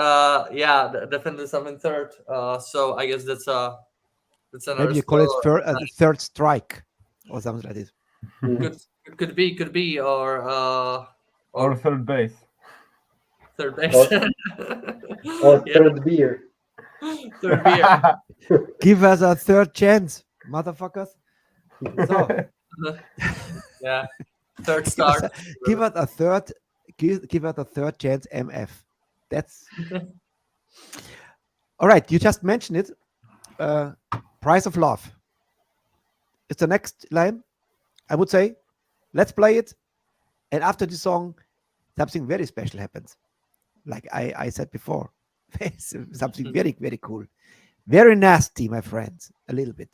definitely something third. So I guess that's another. Maybe you call it Third Strike or something like this. Could be or third base. Third base. Or third beer. Third beer. Give us a third chance, motherfuckers. So Yeah. Third start. give us a third chance, MF. That's all right. You just mentioned it. Price of Love. It's the next line. I would say, let's play it. And after the song, something very special happens. Like I said before, something very, very cool. Very nasty, my friends. A little bit.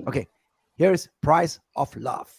Okay, here is Price of Love.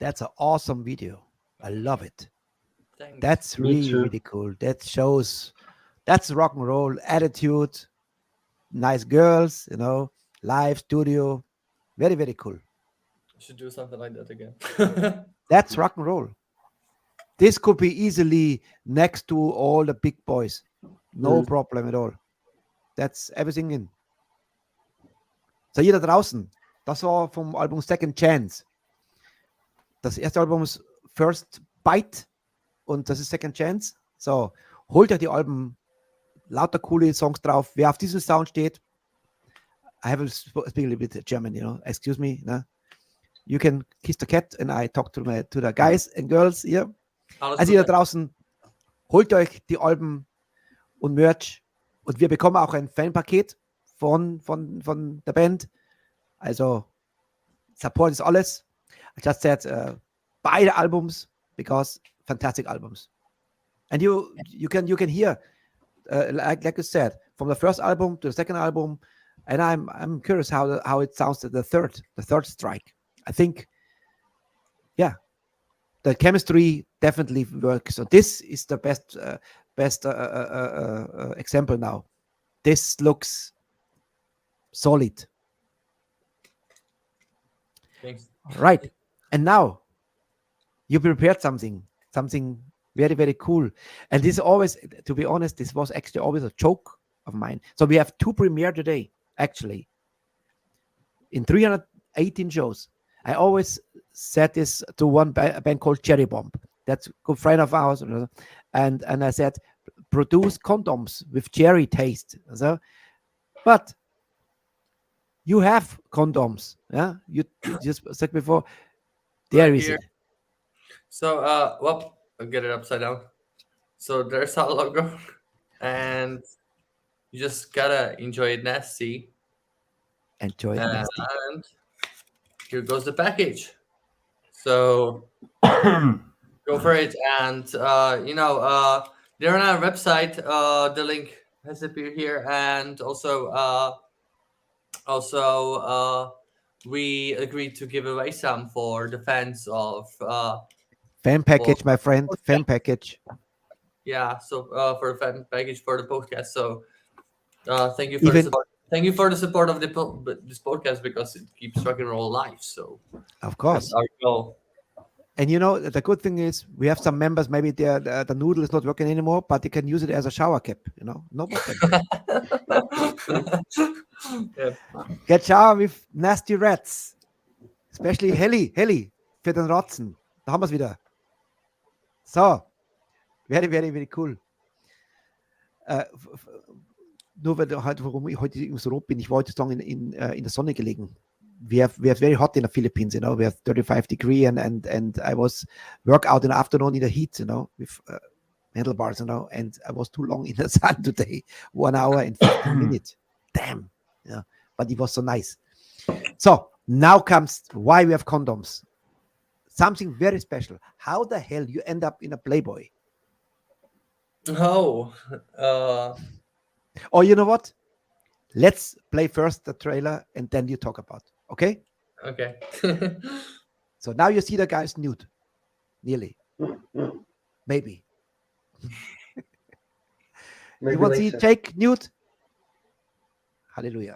That's an awesome video. I love it. Thanks. That's Me really, too. really cool. That shows, that's rock and roll attitude, nice girls, you know, live studio. Very, very cool. Should do something like that again. That's rock and roll. This could be easily next to all the big boys. No problem at all. That's everything in. So, jeder draußen, das war vom Album Second Chance. Das erste Album ist First Bite und das ist Second Chance. So, holt euch die Alben, lauter coole Songs drauf. Wer auf diesem Sound steht, I have speak a little bit German, you know, excuse me. No? You can kiss the cat and I talk to the guys and girls here. Also ihr da draußen, holt euch die Alben und Merch und wir bekommen auch ein Fanpaket von der Band. Also Support ist alles. I just said buy the albums because fantastic albums. And you can hear like you said from the first album to the second album, and I'm curious how it sounds at the third strike. I think the chemistry definitely works. So this is the best example now. This looks solid. Thanks. Right. And now you prepared something very, very cool. And this always, to be honest, this was actually always a joke of mine. So we have 2 premiere today, actually. In 318 shows. I always said this to one band called Cherry Bomb. That's a good friend of ours. And I said, produce condoms with cherry taste. So, but you have condoms. Yeah, you just said before. There is it. So, well, I'll get it upside down. So there's our logo, and you just gotta enjoy it nasty. Enjoy it nasty. And here goes the package. So go for it. And they're on our website. The link has appeared here, and also we agreed to give away some for the fans of fan package, my friend. Fan package. Yeah, so for the fan package for the podcast. So thank you for the support. Thank you for the support of this podcast because it keeps rock and roll alive. So of course, that's our goal. And you know the good thing is we have some members. Maybe the noodle is not working anymore, but they can use it as a shower cap. You know, no problem. Yeah. Get shower with nasty Ratz, especially Heli für den Rotzen. Da haben wir es wieder. So, very, very, very cool. Nur warum ich heute so rot bin, ich war heute sagen in der Sonne gelegen. We have very hot in the Philippines, you know. We have 35 degrees and I was work out in the afternoon in the heat, you know, with handlebars, you know, and I was too long in the sun today, 1 hour and 15 minutes. Damn, yeah, but it was so nice. So now comes why we have condoms. Something very special. How the hell you end up in a Playboy? Oh, Oh, you know what? Let's play first the trailer and then you talk about. Okay? okay. So now you see the guy's nude. Nearly. Maybe. Maybe You want to see later. Jake nude? Hallelujah.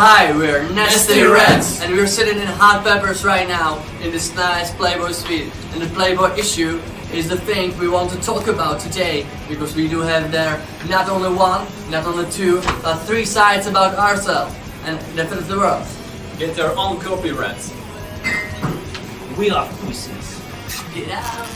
Hi, we're Nasty Ratz, and we're sitting in Hot Peppers right now in this nice Playboy suite. And the Playboy issue is the thing we want to talk about today, because we do have there not only one, not only two, but 3 sides about ourselves and definitely the world. Get their own copyrights. We love pussies. Get out.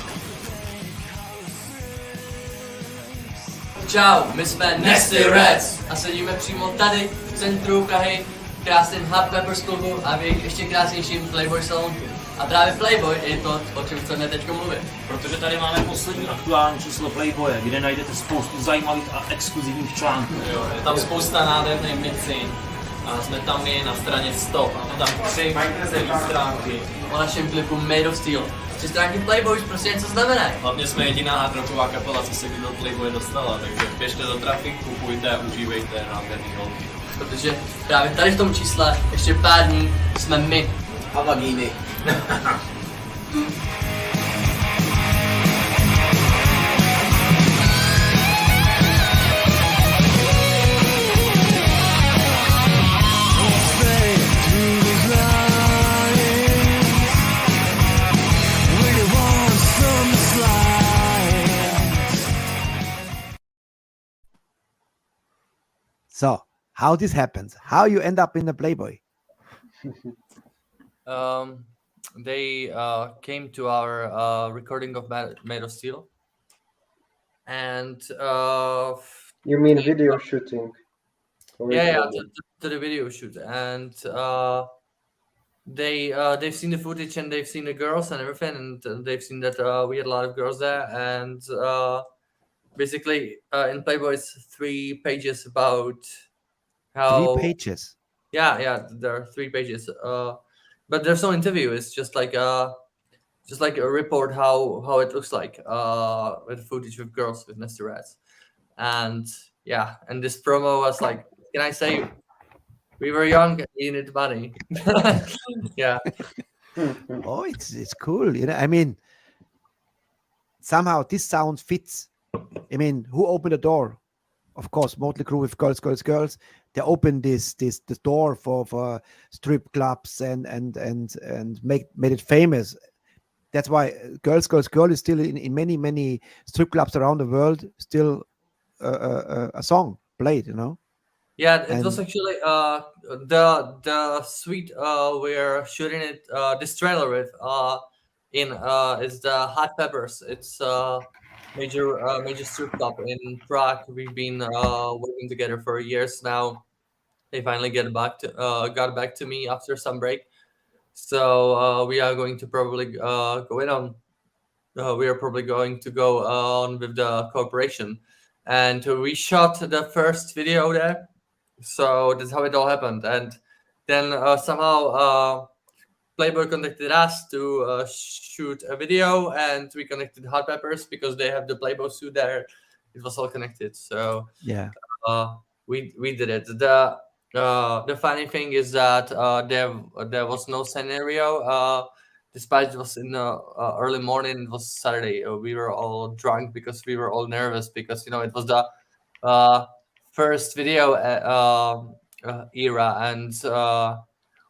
Čau, my jsme Nasty Ratz a sedíme přímo tady v centru Prahy, v krásném Hot Peppers klubu a v jejich ještě krásnějším Playboy salonku. A právě Playboy je to, o čem chceme teď mluvit. Protože tady máme poslední aktuální číslo Playboye, kde najdete spoustu zajímavých a exkluzivních článků. Jo, je tam spousta nádherných mixin a jsme tam my na straně 100. Máme tam 3 celé stránky. O našem klipu Made of Steel. Že stránky Playboy už prostě něco znamenají. Hlavně jsme jediná hardrocková kapela, co se kdy do Playboye dostala, takže běžte do trafik, kupujte a užívejte nádherný holky. Protože právě tady v tom čísle ještě pár dní jsme my a vagíny. So, how this happens? How you end up in the Playboy? They came to our recording of Made of Steel, and You mean video shooting? yeah, to the video shoot, and they've seen the footage and they've seen the girls and everything, and they've seen that we had a lot of girls there, and basically in Playboy it's 3 pages about how 3 pages. yeah there are 3 pages, but there's no interview. It's just like a report how it looks like with footage with girls with Mr. Ratz, and yeah, and this promo was like, can I say, we were young and we needed money. Yeah. Oh, it's cool. You know, I mean, somehow this sound fits. I mean, who opened the door? Of course, Motley Crue with girls. They opened this door for strip clubs and made it famous. That's why girls is still in many strip clubs around the world still a song played. You know. Yeah, it was actually the suite we're shooting it this trailer with is the Hot Peppers. It's major strip club in Prague. We've been working together for years now. They finally got back to me after some break. So we are going to probably go in on. We are probably going to go on with the cooperation, and we shot the first video there. So that's how it all happened, and then somehow Playboy contacted us to shoot a video, and we connected Hot Peppers because they have the Playboy suit there. It was all connected, so yeah, we did it. The funny thing is that there was no scenario. Despite it was in the early morning, it was Saturday. We were all drunk because we were all nervous because it was the first video era, and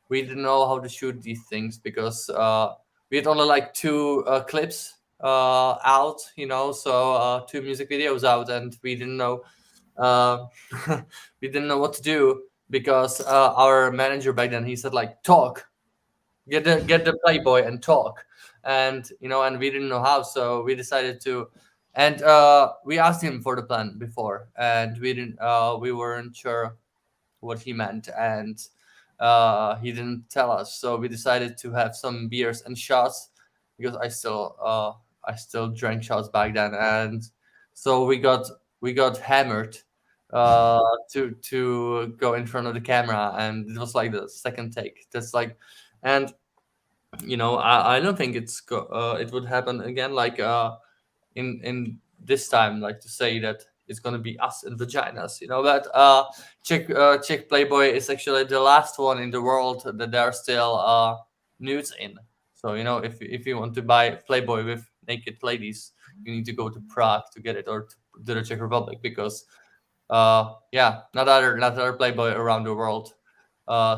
we didn't know how to shoot these things because we had only like 2 clips out, so 2 music videos out, and we didn't know what to do because our manager back then, he said like, talk, get the Playboy and talk, and and we didn't know how, so we decided to. And we asked him for the plan before, and we weren't sure what he meant, and he didn't tell us. So we decided to have some beers and shots because I still drank shots back then, and so we got hammered to go in front of the camera, and it was like the second take. That's like, and I don't think it would happen again. Like in this time, like to say that it's gonna be us and vaginas, but Czech Playboy is actually the last one in the world that there are still nudes in. So if you want to buy Playboy with naked ladies, you need to go to Prague to get it, or to the Czech Republic, because not other Playboy around the world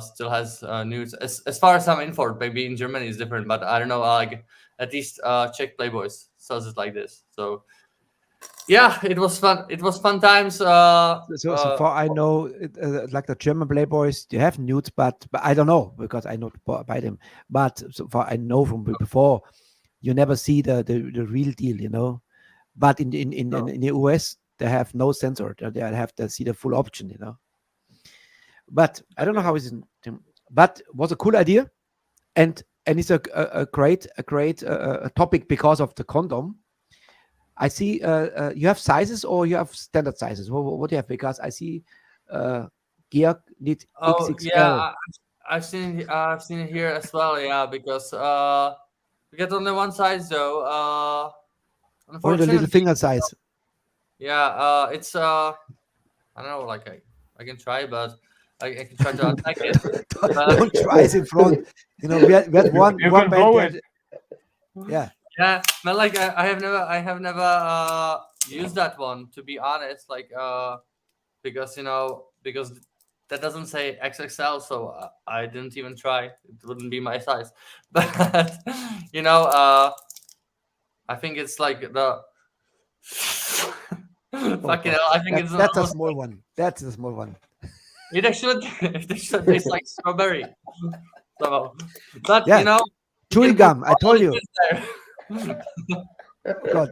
still has nudes. As far as I'm informed, maybe in Germany it's different, but I don't know. Like at least Czech Playboys sells it like this. So yeah, it was fun. It was fun times. So far I know, like the German Playboys, they have nudes, but I don't know because I not buy them. But so far I know from before, you never see the real deal, But in the US, they have no censor. They have to see the full option, But I don't know how it's. But it was a cool idea, and it's a great topic because of the condom. I see you have sizes, or you have standard sizes. What do you have? Because I see Georg need XXL. Yeah, I've seen it here as well. Yeah, because We get only one size though. Only the little Unfortunately, finger size. yeah. It's I don't know. Like I can try, but I can try to attack it. Don't try it in front. You know, we had one You one can blow band. it. Yeah. Yeah, but like I have never used that one, to be honest. Like because because that doesn't say XXL, so I didn't even try. It wouldn't be my size. But I think it's like the fucking hell. I think That's a small one. That's a small one. It should taste like strawberry. So, but Yeah. Chewy can gum. put I told all you. it is there. God.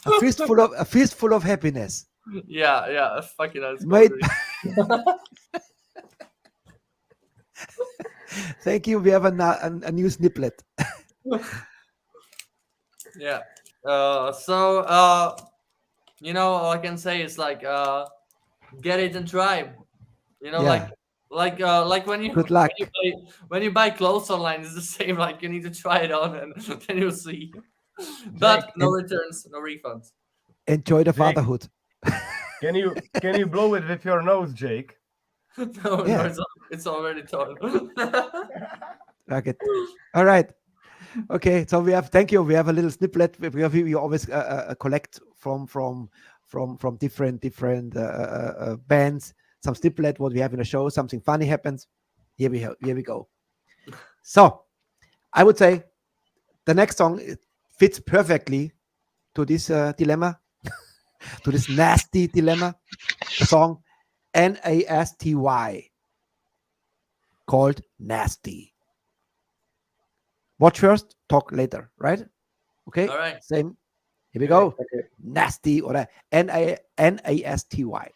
A fistful of happiness. Yeah, fucking hell. Mate. Thank you. We have a new snippet. Yeah. So all I can say is like get it and try. Yeah. Like when you Good luck. when you buy clothes online, it's the same. Like you need to try it on and then you'll see. But no returns, no refunds. Enjoy the fatherhood. Can you blow it with your nose, Jake? No, Yeah. it's already torn. Okay. All right. Okay. So thank you. We have a little snippet. We always collect from different bands. Some snippet what we have in a show. Something funny happens. Here we go. So I would say the next song fits perfectly to this dilemma, to this nasty dilemma. The song NASTY, called Nasty. Watch first, talk later, right? Okay. All right. Same. Here we go. Okay. Nasty or NASTY.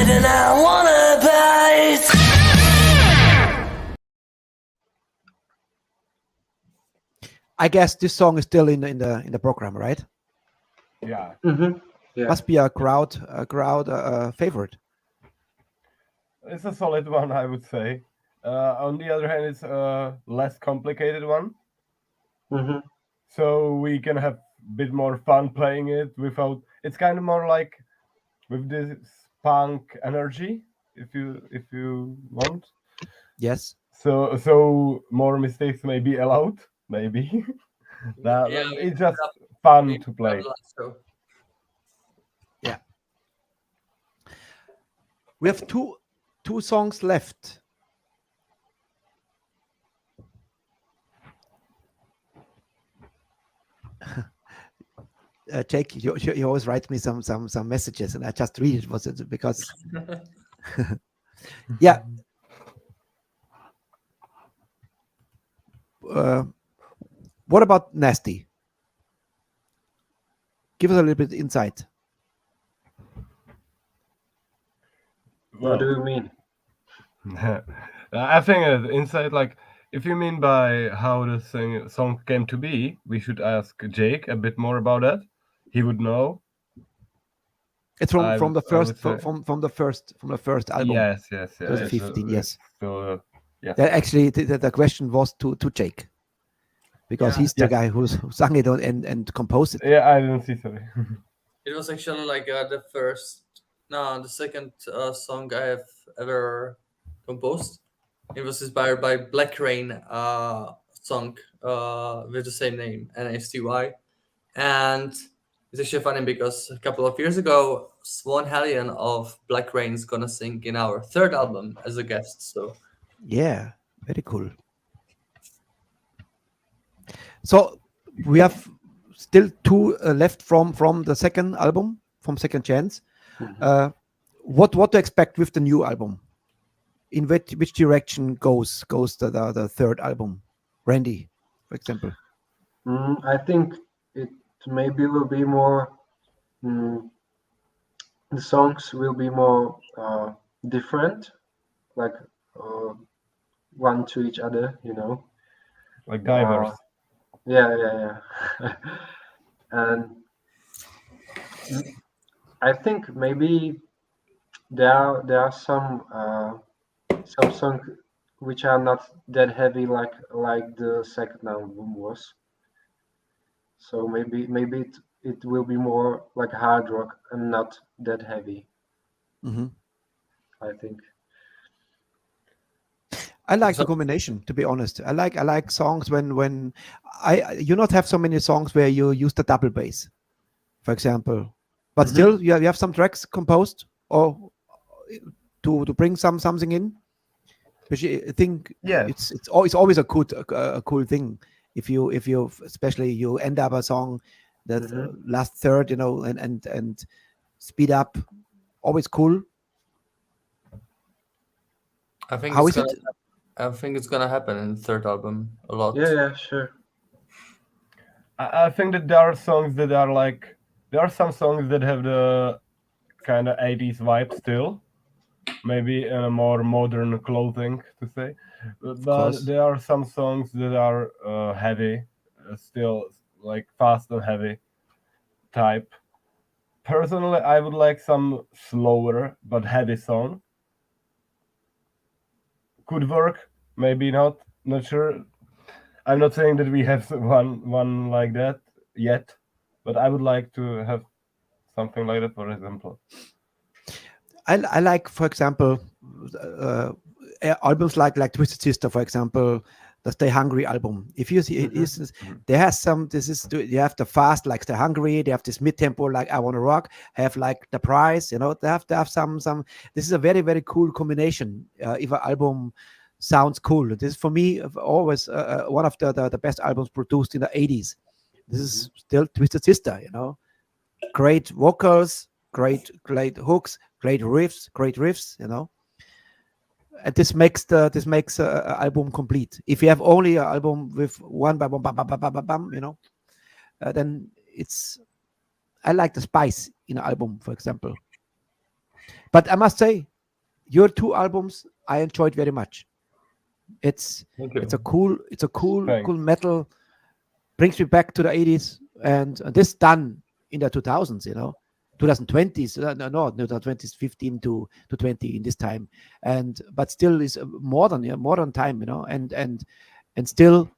bite and I wanna bite. I guess this song is still in the program, right? Yeah. Yeah. Must be a crowd favorite. It's a solid one, I would say. On the other hand, it's a less complicated one. So we can have a bit more fun playing it without. It's kind of more like with this punk energy, if you want. Yes. So more mistakes may be allowed, maybe. Yeah, It's just fun to play. Yeah. We have two songs left. Jake, you always write me some messages, and I just read it. Was it because? Yeah. What about Nasty? Give us a little bit insight. What do you mean? I think inside, like, if you mean by how the song came to be, we should ask Jake a bit more about that. He would know. It's from the first album. Yes. 2015. Yes. So, yeah. Actually, the question was to Jake, because he's the guy who sang it and composed it. Yeah, I didn't see. Sorry. It was actually like the second song I have ever composed. It was inspired by Black Rain song with the same name, NASTY. And it's actually funny because a couple of years ago, Swan Hellion of Black Rain is gonna sing in our third album as a guest. So yeah, very cool. So we have still two left from the second album, from Second Chance. What to expect with the new album? In which direction goes the third album? Randy, for example. I think it maybe will be more. The songs will be more different, like one to each other, like diverse. Yeah. And I think maybe there are some songs which are not that heavy like the second album was. So maybe it will be more like hard rock and not that heavy. I think. I like the combination, to be honest. I like songs when you not have so many songs where you use the double bass, for example, but still you have some tracks composed or to bring something in. Which I think it's always a cool thing if you especially you end up a song that last third, and speed up, always cool. I think How it's is gonna, it? I think it's gonna happen in the third album a lot. Yeah, sure. I think that there are songs that are like, there are some songs that have the kind of 80s vibe still, maybe in a more modern clothing to say, but there are some songs that are heavy, still like fast and heavy type. Personally, I would like some slower but heavy song. Could work, maybe not sure. I'm not saying that we have one like that yet, but I would like to have something like that, for example. I like, for example, albums like Twisted Sister, for example, the Stay Hungry album. If you see, there has some. You have the fast like Stay Hungry. They have this mid tempo like I Wanna Rock. Have like The Price. They have to have some. This is a very very cool combination. If an album sounds cool, this is for me always one of the best albums produced in the 80s. This is still Twisted Sister. Great vocals, great hooks, great riffs. And this makes a album complete. If you have only an album with one bam, then it's. I like the spice in an album, for example. But I must say, your 2 albums I enjoyed very much. It's a cool metal, brings me back to the 80s, and this done in the 2000s, 2020s, no, 2020s, 15 to 20 in this time, but still is modern time, and still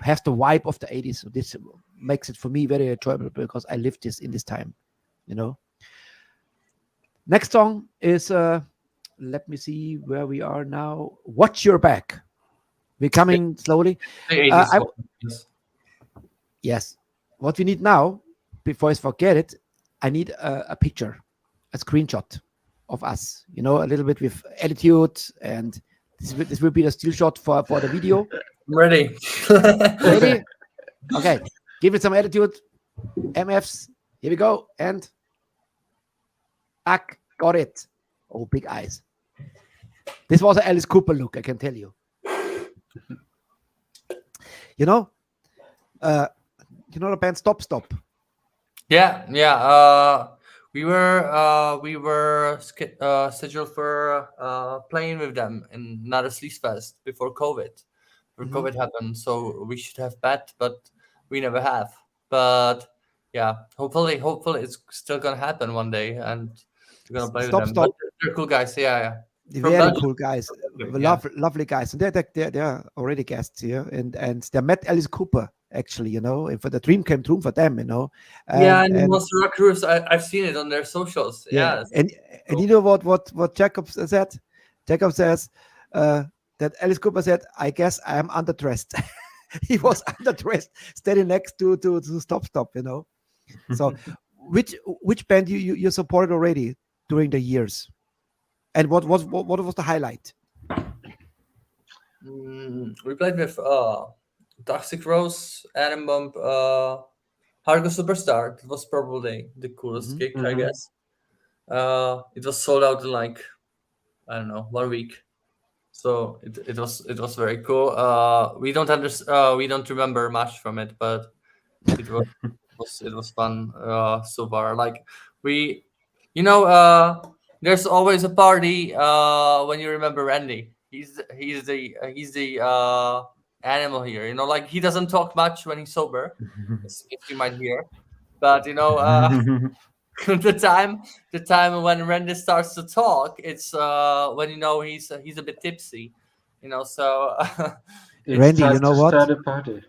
has the vibe of the 80s. So this makes it for me very enjoyable because I lived this in this time, Next song is let me see where we are now. Watch Your Back. We're coming slowly. Yes. What we need now, before I forget it, I need a picture, a screenshot of us, a little bit with attitude, and this will be the still shot for the video. I'm ready. Ready? Okay. Give it some attitude. MFs. Here we go. And got it. Oh, big eyes. This was an Alice Cooper look, I can tell you. The band Stop. Yeah. We were scheduled for playing with them in another Sleaze Fest before COVID. COVID happened, so we should have bet, but we never have. But yeah, hopefully it's still gonna happen one day, and we're gonna play with them. But they're cool guys, yeah. Very cool guys, lovely guys, and they're already guests here, and they met Alice Cooper actually, and for the dream came true for them, and most rock crews, I've seen it on their socials. Yeah. And you know what Jacob said? Jacob says that Alice Cooper said, "I guess I am underdressed." He was underdressed, standing next to Stop. So, which band you supported already during the years? And what was the highlight? We played with Toxic Rose, Atom Bomb, Hardrock Superstar. It was probably the coolest gig, I guess. It was sold out in 1 week, so it was very cool. We don't remember much from it, but it was fun so far. There's always a party when you remember Randy. He's the animal here. He doesn't talk much when he's sober, if you might hear. But the time when Randy starts to talk, it's when he's a bit tipsy. So Randy, you know what? Start a party.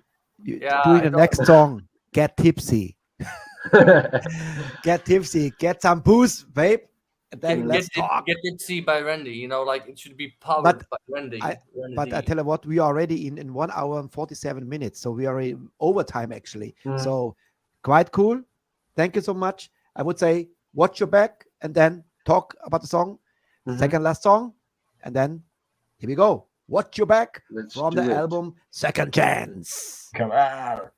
Doing the next song, get tipsy. Get tipsy. Get some booze, babe. And then let's talk. Get tipsy by Randy. It should be powered by Randy. But I tell you what, we are already in 1 hour and 47 minutes, so we are in overtime actually. So quite cool. Thank you so much. I would say watch your back and then talk about the song. Second last song, and then here we go. Watch Your Back from the album Second Chance. Come on.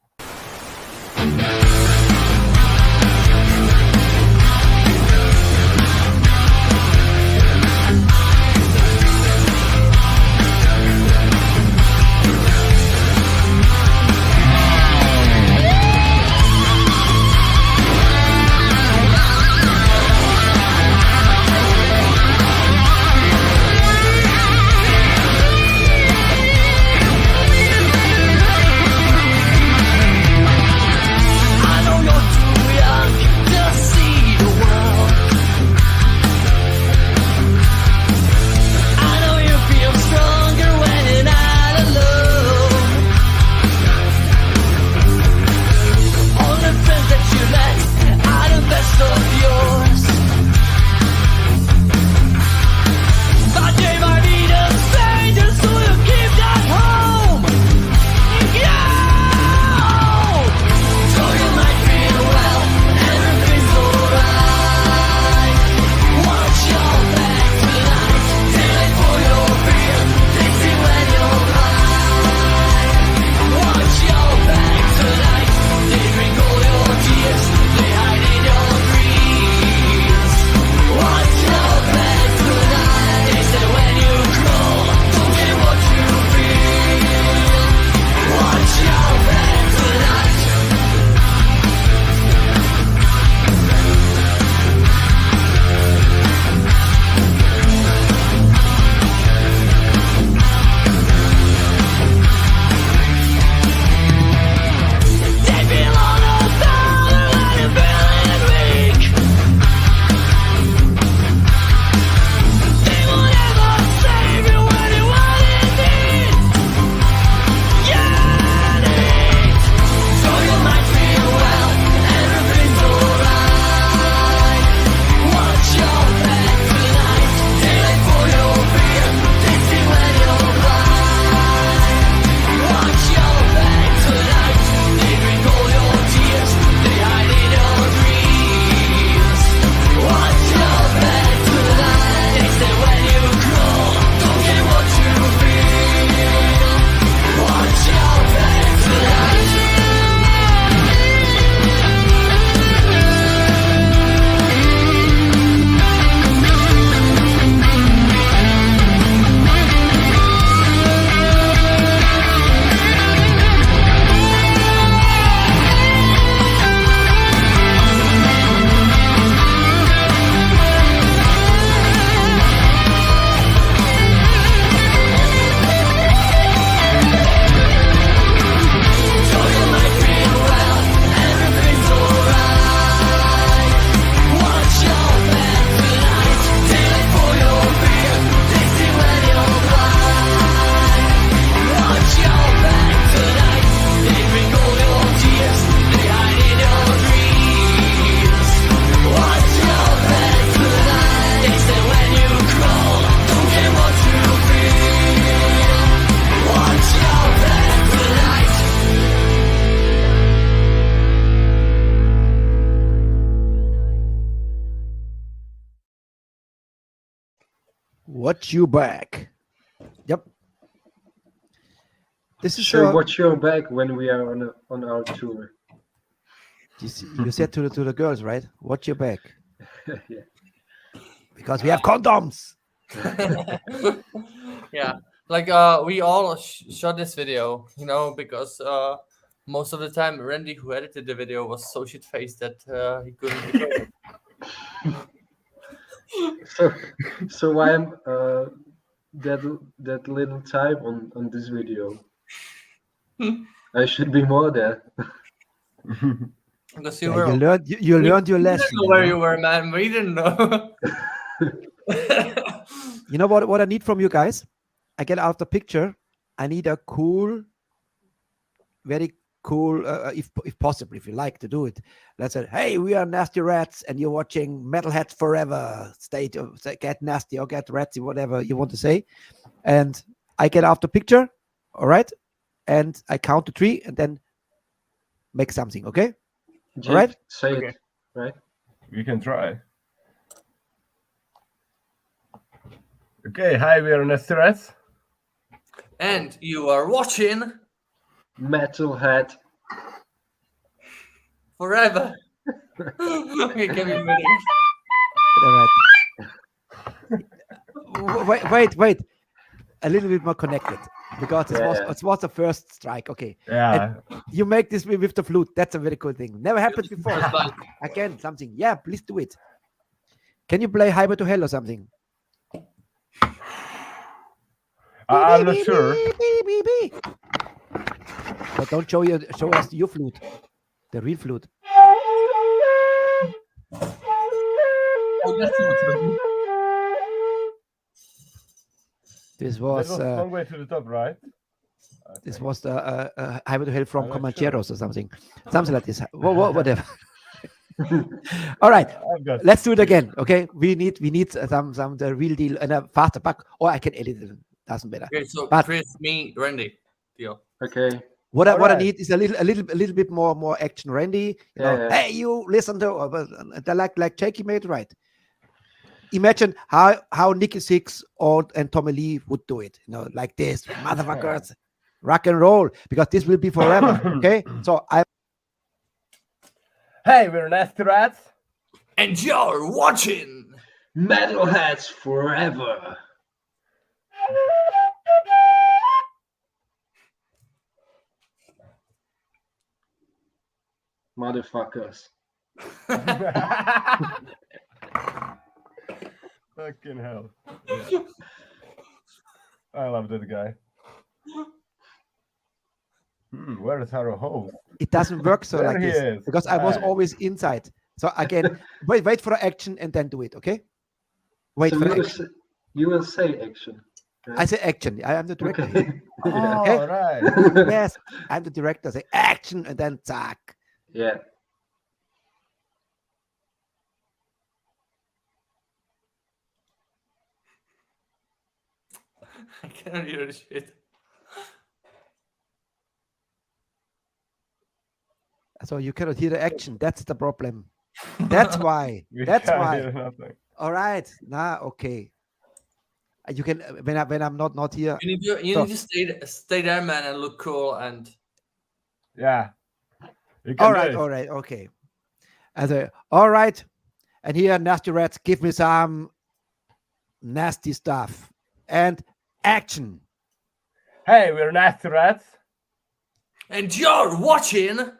Watch you back. Yep. This is Sure, watch your back when we are on our tour. You said to the girls, right? Watch your back. Yeah. Because we have condoms. Yeah, like we all shot this video, because most of the time Randy, who edited the video, was so shit-faced that he couldn't record it. So why am that little time on this video? I should be more there. Because You learned your lesson. didn't know where you were, man. We didn't know. You know what I need from you guys? I get out of the picture. I need a cool, very cool, if possible, if you like to do it. Let's say, hey, we are Nasty Ratz, and you're watching Metalheads Forever. Get nasty or get ratzy, whatever you want to say. And I get out the picture, all right? And I count to 3 and then make something, okay? Jake, all right? Say Okay. it, right? We can try. Okay, hi, we are Nasty Ratz. And you are watching Metalhead Forever. Okay, can we move it? All right. Wait. A little bit more connected. Because it was the first strike. Okay. Yeah. And you make this with the flute. That's a very cool thing. Never happened before. That's fine. Again, something. Yeah, please do it. Can you play Highway to Hell or something? I'm not sure. But don't show us your flute. The real flute. This was That was a long way to the top, right? this was the Highway to Hell from I'm not Comancheros or something like this. Whatever. All right, let's do it again. Okay, we need some the real deal and a faster back, or I can edit it. Doesn't matter. Okay, so But- Chris, me, Randy. Deal. Okay. What I Alright. need is a little bit more action, Randy. You know, Yeah. hey, you listen to like Jakey made right. Imagine how Nicky Six and Tommy Lee would do it. Like this, motherfuckers, rock and roll, because this will be forever. Okay, so Hey, we're Nasty Ratz. And you're watching. Metalheads Forever. Motherfuckers. Fucking hell. Yeah. I love that guy. Where is our host? it doesn't work so There like he this is. because I was Right. always inside. So again, wait for action and then do it. Okay, wait So for you will, action. you will say action. I say action. I am the director. here. Okay. Yeah. Okay. All right. Yes, I'm the director. Say action and then zack. Yeah. I cannot hear the shit. So you cannot hear the action. That's the problem. That's why. We That's can't why. hear nothing. All right. Okay. You can when I'm not here. You need to stay there, man, and look cool. And Yeah. You can All do right. it. All right. Okay. All right. And here, Nasty Rats, give me some nasty stuff and action. Hey, we're Nasty Ratz. and you're watching.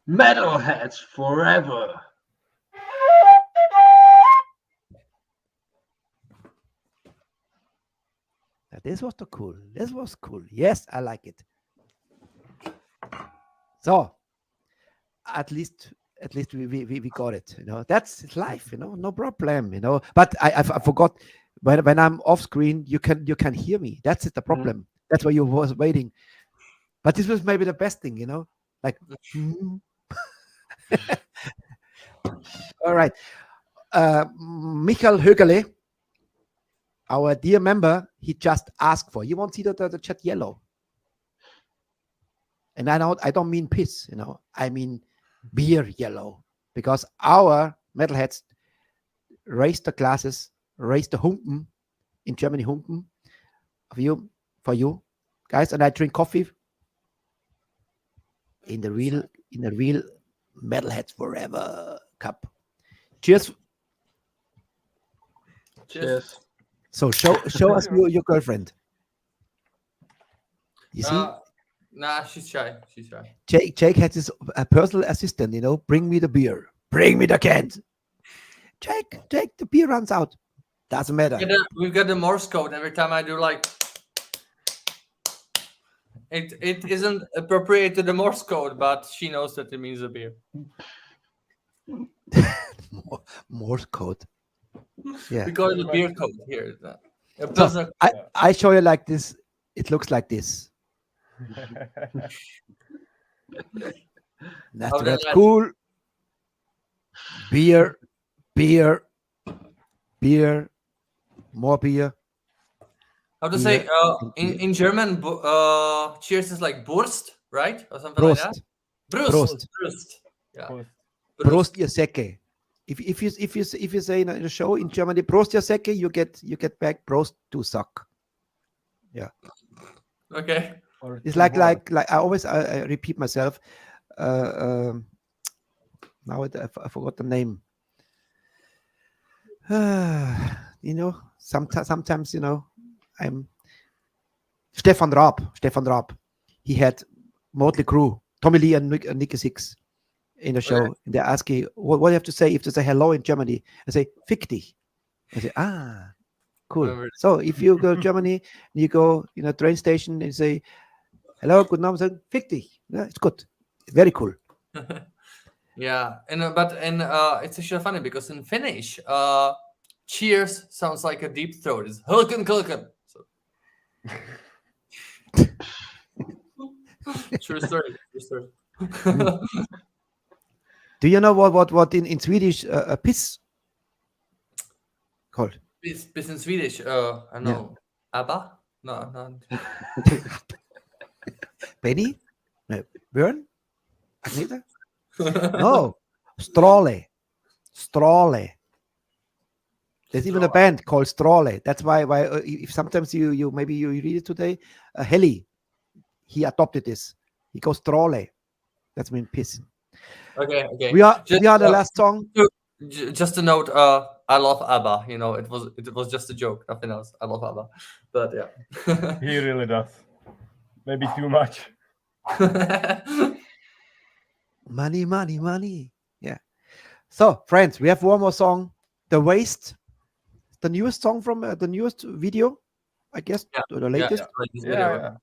Metalheads Forever. This was cool. This was cool. Yes, I like it. So, at least we got it. That's life. No problem. But I forgot when I'm off screen, you can hear me. That's the problem. That's why you was waiting. But this was maybe the best thing. Like. All right. Michael Högerle, our dear member, he just asked for. You won't see the chat yellow. And I don't mean piss, I mean beer yellow. Because our metalheads raised the glasses, raised the humpen in Germany, Humpen, for you guys, and I drink coffee in the real Metalheads Forever cup. Cheers. Cheers. So show us your girlfriend. You see, Nah, she's shy. Jake has his personal assistant. Bring me the beer. Bring me the cans. Jake, the beer runs out. Doesn't matter. We've got the Morse code. Every time I do like, it isn't appropriate to the Morse code, but she knows that it means a beer. Morse code. Yeah. We call it the beer code here. So I show you like this. It looks like this. That's cool. Beer, more beer. How to say in German? Cheers is like Burst, right, or something Prost. like that. Brust. Yeah. Prost your Säcke. If you say in a show in Germany, Prost your Säcke, you get back Prost to suck. Yeah. Okay. It's like I always I repeat myself. Now I forgot the name. Sometimes I'm Stefan Raab. He had Motley Crue, Tommy Lee and Nicky Six in the show. Okay. And they ask you, what do you have to say if they say hello in Germany? I say, fick dich. I say, cool. So if you go to Germany, you go in a train station and you say, hello, good night, say, fick dich. Yeah, it's good. Very cool. Yeah, but it's actually funny because in Finnish, cheers sounds like a deep throat. It's hulken kulken. So. True story. Do you know what in Swedish piss called? Piss in Swedish. I know. Yeah. Abba? No. Benny? No. Björn? Agneta? No. Stråle. There's even a band called Stråle. That's why if sometimes you maybe you read it today, Heli, he adopted this. He goes Stråle. That's mean piss. Okay. We are the last song. Just a note. I love ABBA. It was just a joke, nothing else. I love ABBA, but yeah. He really does. Maybe too much. Money. Yeah. So, friends, we have one more song. The Waste. The newest song from the newest video, I guess. Yeah. Or the latest. Yeah.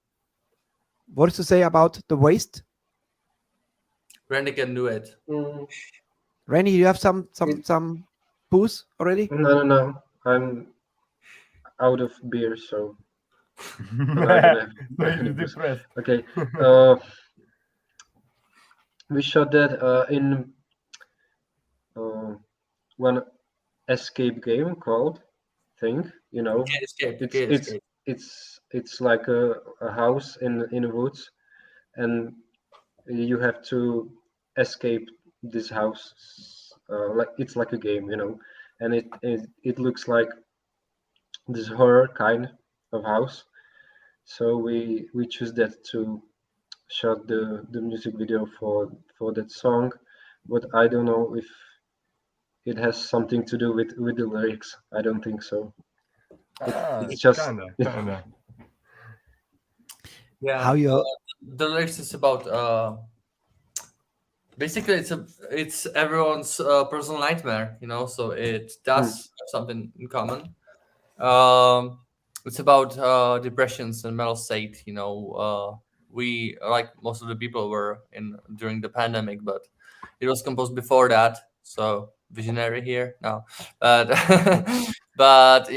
What is to say about The Waste? Randy can do it. Randy, you have some booze already? No. I'm out of beer, so. Depressed. Okay. We shot that in one escape game called Think. Escape. It's like a house in the woods, and you have to escape this house. It's like a game, and it looks like this horror kind of house. So we choose that to shot the music video for that song, but I don't know if it has something to do with the lyrics. I don't think so. It's just kinda. Yeah. How you? The lyrics is about basically it's everyone's personal nightmare, So it does have something in common. It's about depressions and mental state. We, like most of the people, were in during the pandemic, but it was composed before that. So visionary here, no, but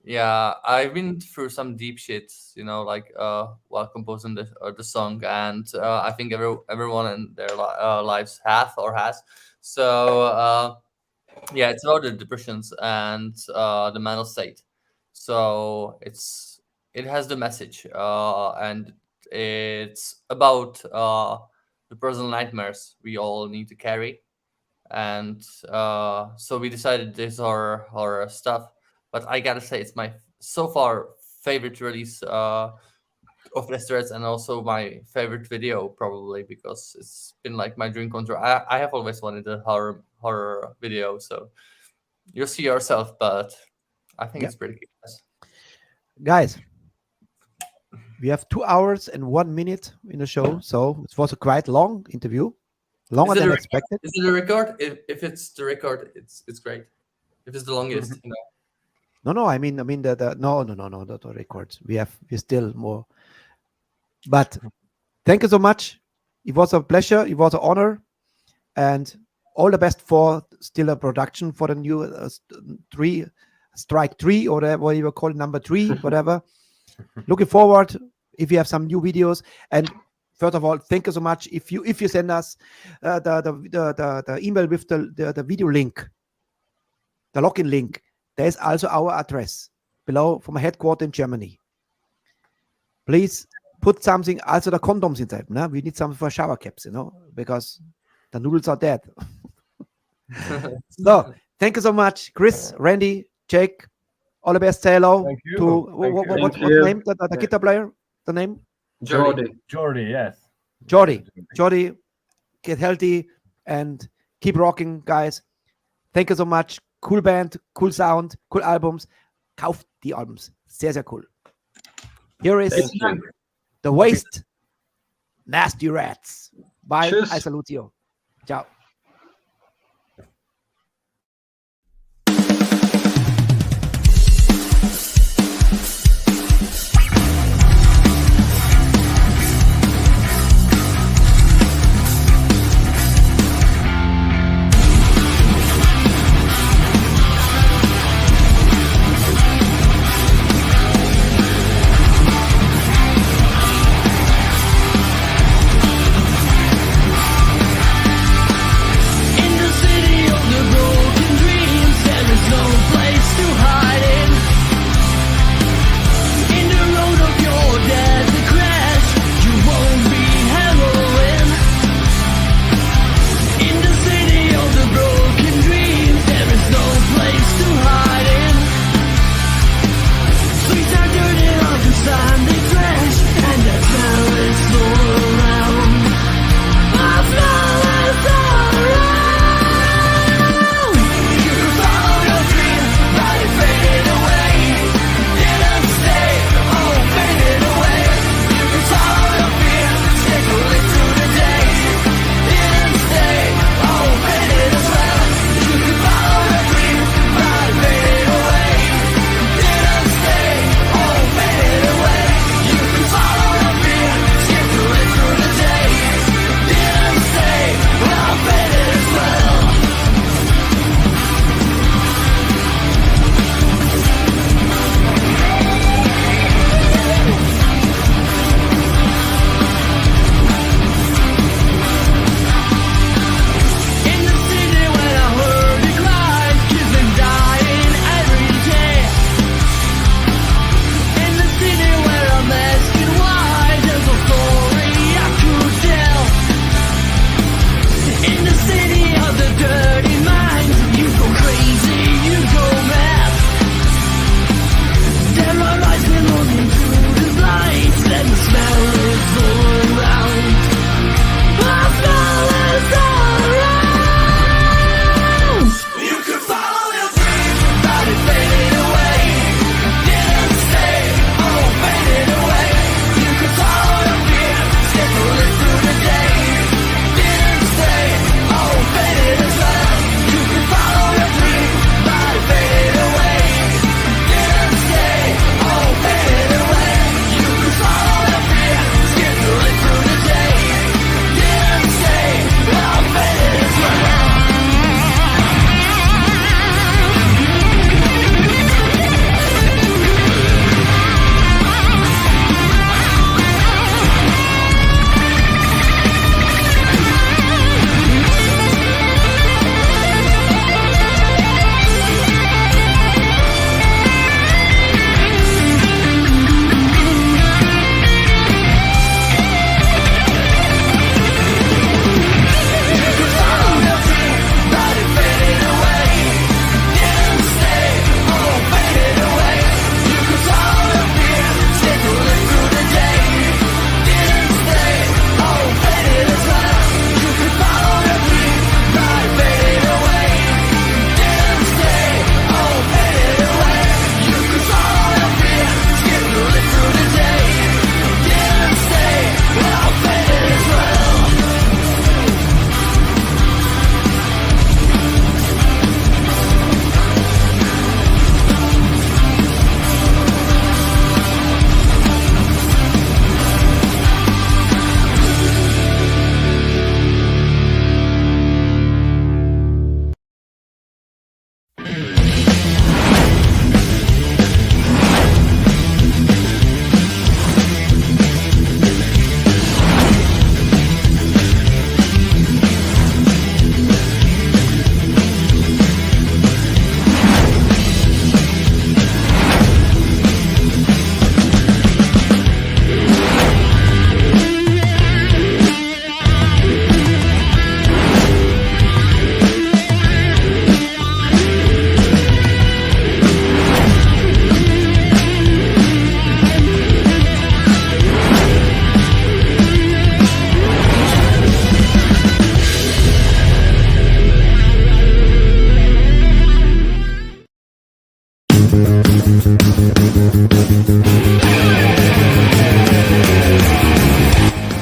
yeah, I've been through some deep shit, while composing the song, and I think everyone in their lives has. So yeah, it's about the depressions and the mental state. So it has the message, and it's about the personal nightmares we all need to carry, and so we decided this horror stuff but I gotta say it's my so far favorite release of Ratz, and also my favorite video probably, because it's been like my dream come true. I have always wanted a horror video, so you'll see yourself, but I think it's pretty good. Guys, we have 2 hours and 1 minute in the show, so it was a quite long interview, longer than expected. Is it a record? If it's the record, it's great. If it's the longest, you know. No, I mean the no, not the records. We're still more. But thank you so much. It was a pleasure. It was an honor, and all the best for still a production for the new strike 3 or whatever you call it, number 3, whatever. Looking forward if you have some new videos. And first of all, thank you so much. If you send us the email with the video link, the login link, there is also our address below from a headquarters in Germany. Please put something, also the condoms inside. No? We need some for shower caps, because the noodles are dead. So, thank you so much, Chris, Randy, Jake. All the best. Say hello to what's the name? The guitar player. The name? Jordi, yes. Jordi, get healthy and keep rocking, guys. Thank you so much. Cool band, cool sound, cool albums. Kauft die Albums. Sehr, sehr cool. Here is The Waste, Nasty Ratz. Bye. Tschüss. I salute you. Ciao.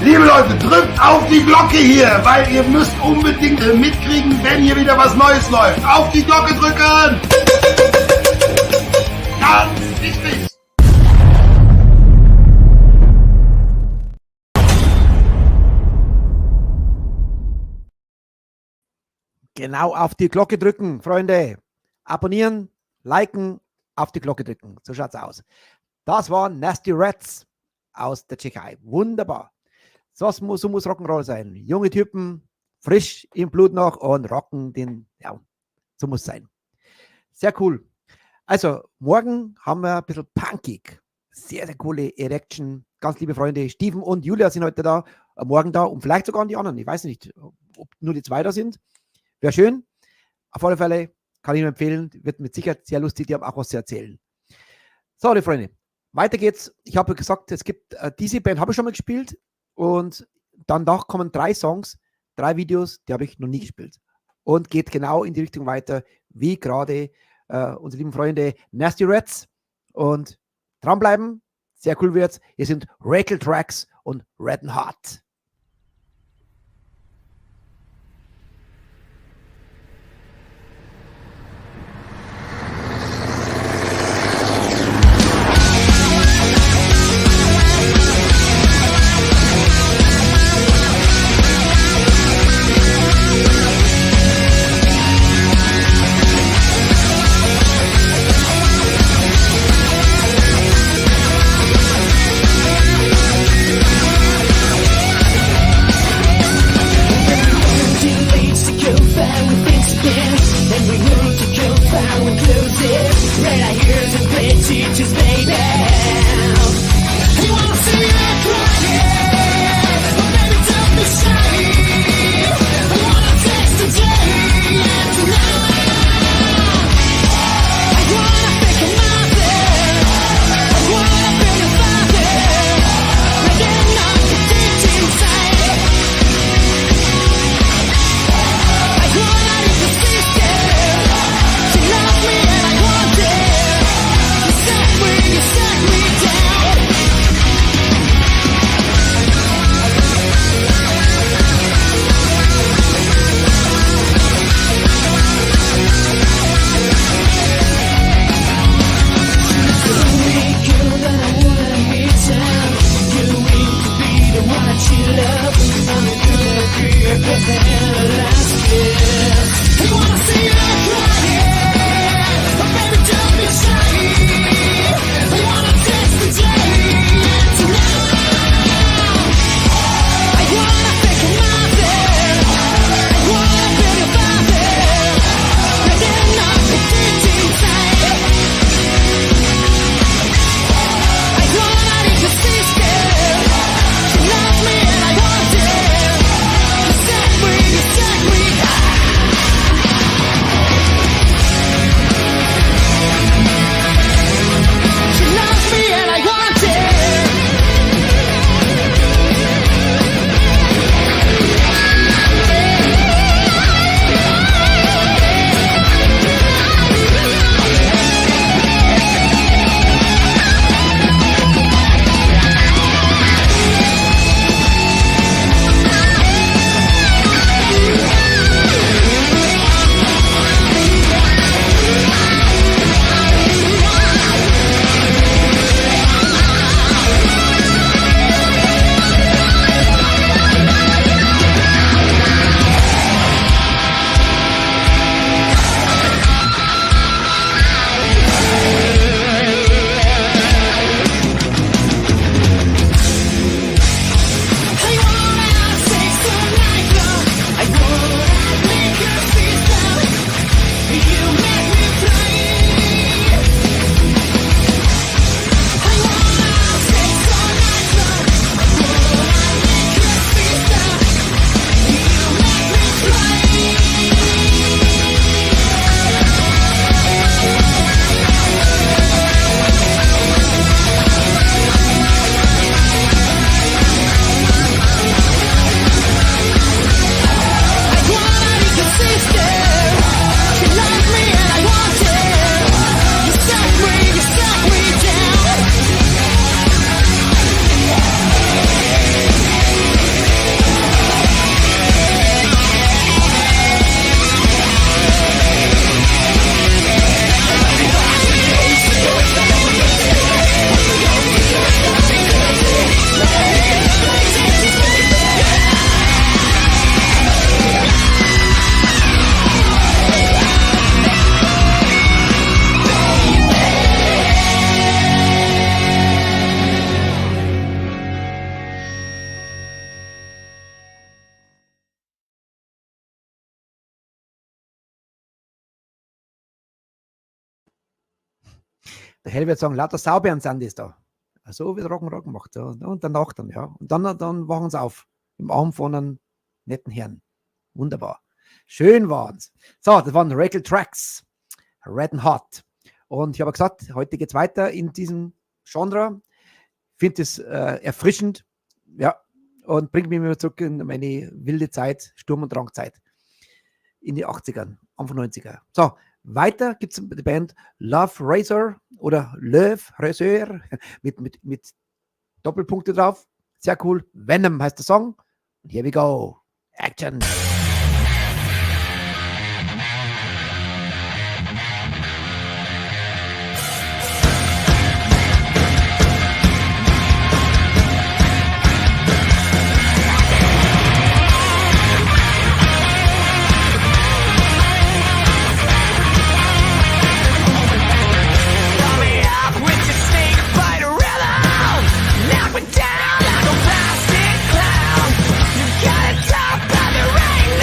Liebe Leute, drückt auf die Glocke hier, weil ihr müsst unbedingt mitkriegen, wenn hier wieder was Neues läuft. Auf die Glocke drücken! Ganz wichtig! Genau auf die Glocke drücken, Freunde. Abonnieren, liken, auf die Glocke drücken. So schaut's aus. Das war Nasty Ratz aus der Tschechei. Wunderbar. So muss Rock'n'Roll sein. Junge Typen, frisch im Blut noch und rocken den, ja, so muss sein. Sehr cool. Also, morgen haben wir ein bisschen punkig. Sehr, sehr coole Erection. Ganz liebe Freunde, Steven und Julia sind heute da, morgen da und vielleicht sogar die anderen. Ich weiß nicht, ob nur die zwei da sind. Wäre schön. Auf alle Fälle kann ich nur empfehlen. Wird mit Sicherheit sehr lustig. Die haben auch was zu erzählen. So, die Freunde, weiter geht's. Ich habe gesagt, es gibt diese Band, habe ich schon mal gespielt. Und danach kommen 3 Songs, 3 Videos, die habe ich noch nie gespielt. Und geht genau in die Richtung weiter, wie gerade unsere lieben Freunde Nasty Ratz. Und dranbleiben, sehr cool wird's. Hier sind Rakel Tracks und Red and Hot. We'll be right back. Der Hell wird sagen, lauter Saubären sind das da. So wird Rock'n'Roll gemacht. Ja. Und danach dann, ja. Und dann wachen sie auf. Im Arm von einem netten Herrn. Wunderbar. Schön waren's. So, das waren Regal Tracks. Red and Hot. Und ich habe gesagt, heute geht's weiter in diesem Genre. Ich finde es erfrischend. Ja. Und bringt mich wieder zurück in meine wilde Zeit, Sturm- und Drangzeit. In die 80ern, Anfang 90er. So, weiter gibt es die Band Love Razor oder Love Razor mit Doppelpunkte drauf. Sehr cool. Venom heißt der Song. Und here we go. Action. Down like a plastic clown. You got it tough, but there ain't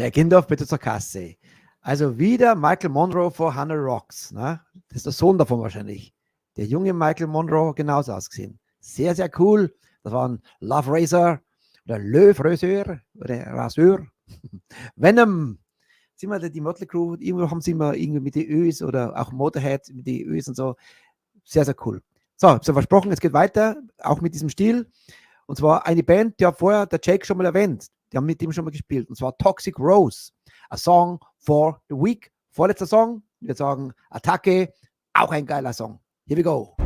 Der Kindorf bitte zur Kasse. Also wieder Michael Monroe vor 100 Rocks. Ne? Das ist der Sohn davon wahrscheinlich. Der junge Michael Monroe genauso ausgesehen. Sehr, sehr cool. Das waren Love Razor oder Le Friseur oder Raseur. Venom. Sind wir die Motley Crue, irgendwo haben sie immer irgendwie mit den Ös oder auch Motorhead mit den Ös und so. Sehr, sehr cool. So, ich habe versprochen, es geht weiter, auch mit diesem Stil. Und zwar eine Band, die hat vorher der Jake schon mal erwähnt. Die haben mit dem schon mal gespielt. Und zwar Toxic Rose. A Song for the Week. Vorletzter Song. Wir sagen Attacke. Auch ein geiler Song. Here we go.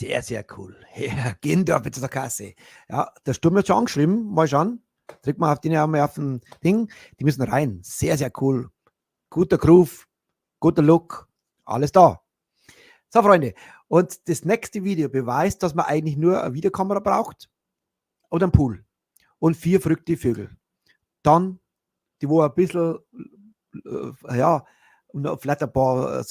Sehr, sehr cool. Ja, gehen da bitte zur Kasse. Ja, der Sturm wird schon angeschrieben. Mal schauen. Drück mal auf den einmal auf den Ding. Die müssen rein. Sehr, sehr cool. Guter Groove, guter Look. Alles da. So, Freunde. Und das nächste Video beweist, dass man eigentlich nur eine Videokamera braucht oder einen Pool und 4 verrückte Vögel. Dann, die wo ein bisschen, ja, und vielleicht ein paar, ja,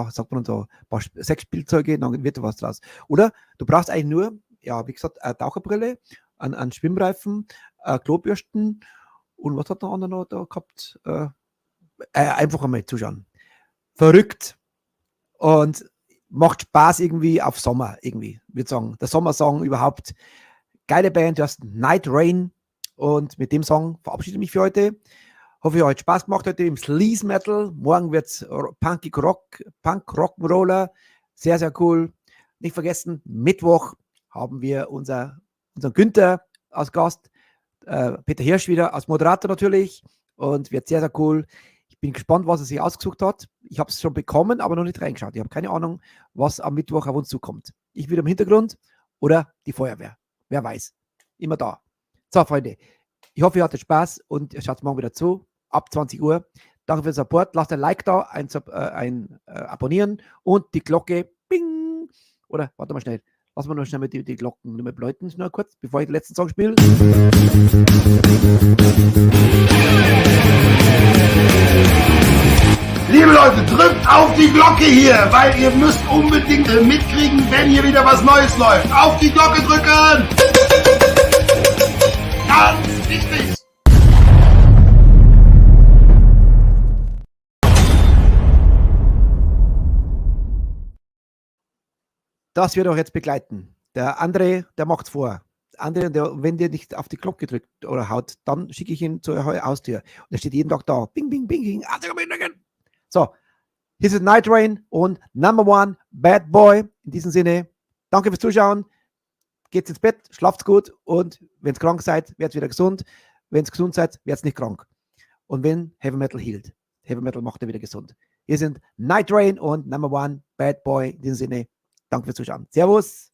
sagt man so, ein paar Sexspielzeuge, dann wird da was draus. Oder du brauchst eigentlich nur, ja, wie gesagt, eine Taucherbrille, einen Schwimmreifen, Klobürsten und was hat der andere noch da gehabt? Einfach einmal zuschauen. Verrückt. Und macht Spaß irgendwie auf Sommer, irgendwie, würde sagen. Der Sommersong überhaupt. Geile Band, du hast Night Rain. Und mit dem Song verabschiede ich mich für heute. Hoffe, ihr habt Spaß gemacht heute im Sleaze Metal. Morgen wird es Punk Rock'n'Roller. Sehr, sehr cool. Nicht vergessen, Mittwoch haben wir unseren Günther als Gast. Peter Hirsch wieder als Moderator natürlich. Und wird sehr, sehr cool. Ich bin gespannt, was er sich ausgesucht hat. Ich habe es schon bekommen, aber noch nicht reingeschaut. Ich habe keine Ahnung, was am Mittwoch auf uns zukommt. Ich wieder im Hintergrund oder die Feuerwehr. Wer weiß. Immer da. So, Freunde. Ich hoffe, ihr hattet Spaß und schaut morgen wieder zu. Ab 20 Uhr. Danke für den Support. Lasst ein Like da, ein Abonnieren und die Glocke. Bing! Oder, warte mal schnell. Lassen wir noch schnell die Glocken nur mal läuten, schnell kurz, bevor ich den letzten Song spiele. Liebe Leute, drückt auf die Glocke hier, weil ihr müsst unbedingt mitkriegen, wenn hier wieder was Neues läuft. Auf die Glocke drücken! Ganz wichtig! Das wird auch jetzt begleiten. Der André, der macht's vor. André, wenn der nicht auf die Glocke drückt oder haut, dann schicke ich ihn zur Haustür. Und er steht jeden Tag da. Bing, bing, bing, bing. So, hier ist Night Rain und Number One Bad Boy. In diesem Sinne, danke fürs Zuschauen. Geht's ins Bett, schlaft's gut und wenn ihr krank seid, werdet wieder gesund. Wenn ihr gesund seid, werdet nicht krank. Und wenn Heavy Metal healt. Heavy Metal macht er wieder gesund. Hier sind Night Rain und Number One Bad Boy. In diesem Sinne, danke fürs Zuschauen. Servus.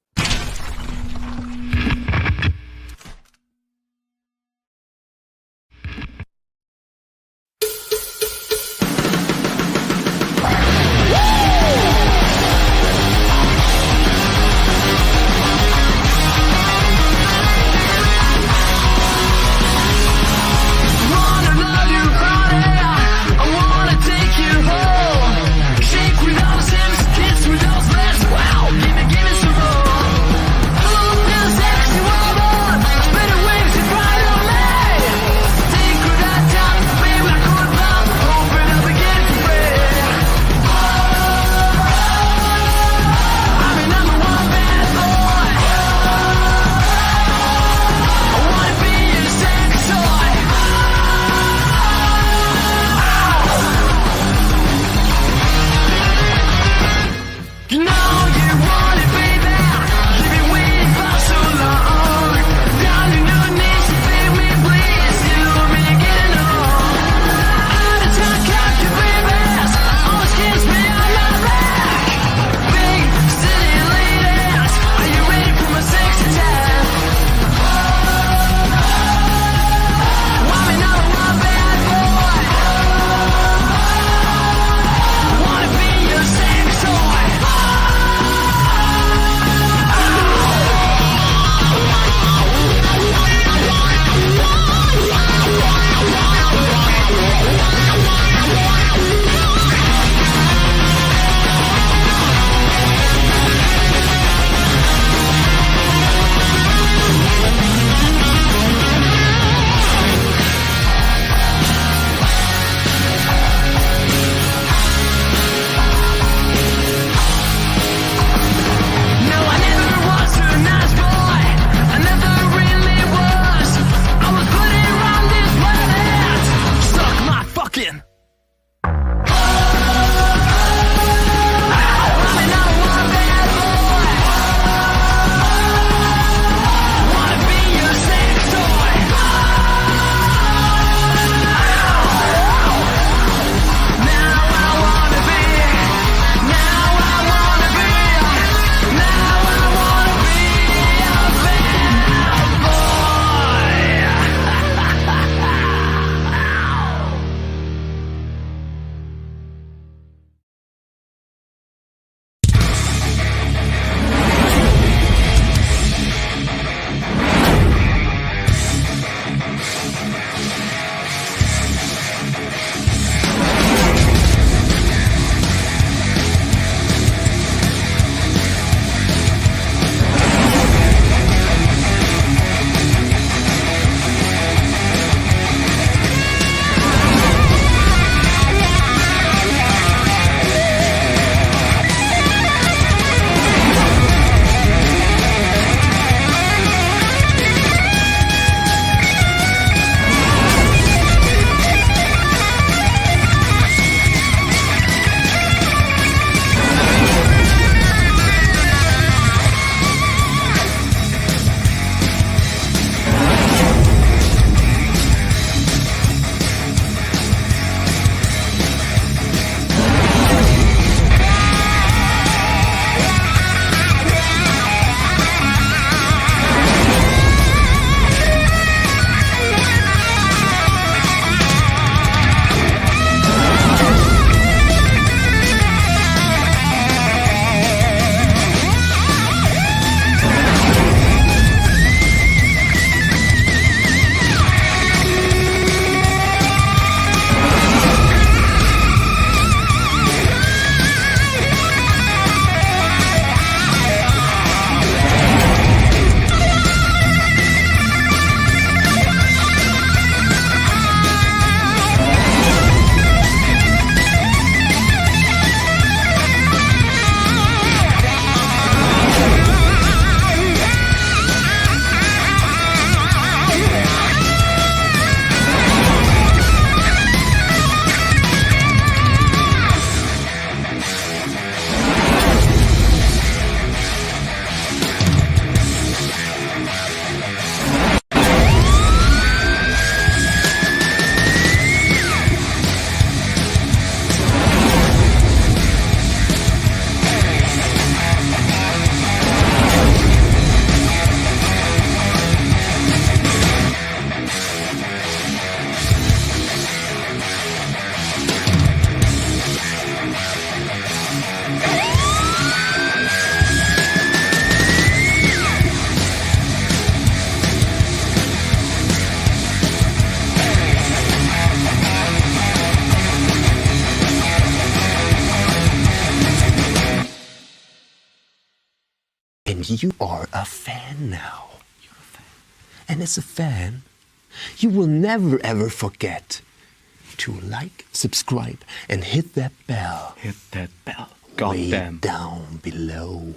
Shake with all the kiss with those legs. Wow, give me some more. you are a fan now. You're a fan. And as a fan, you will never ever forget to like, subscribe, and hit that bell. Hit that bell. Way Goddamn. down below.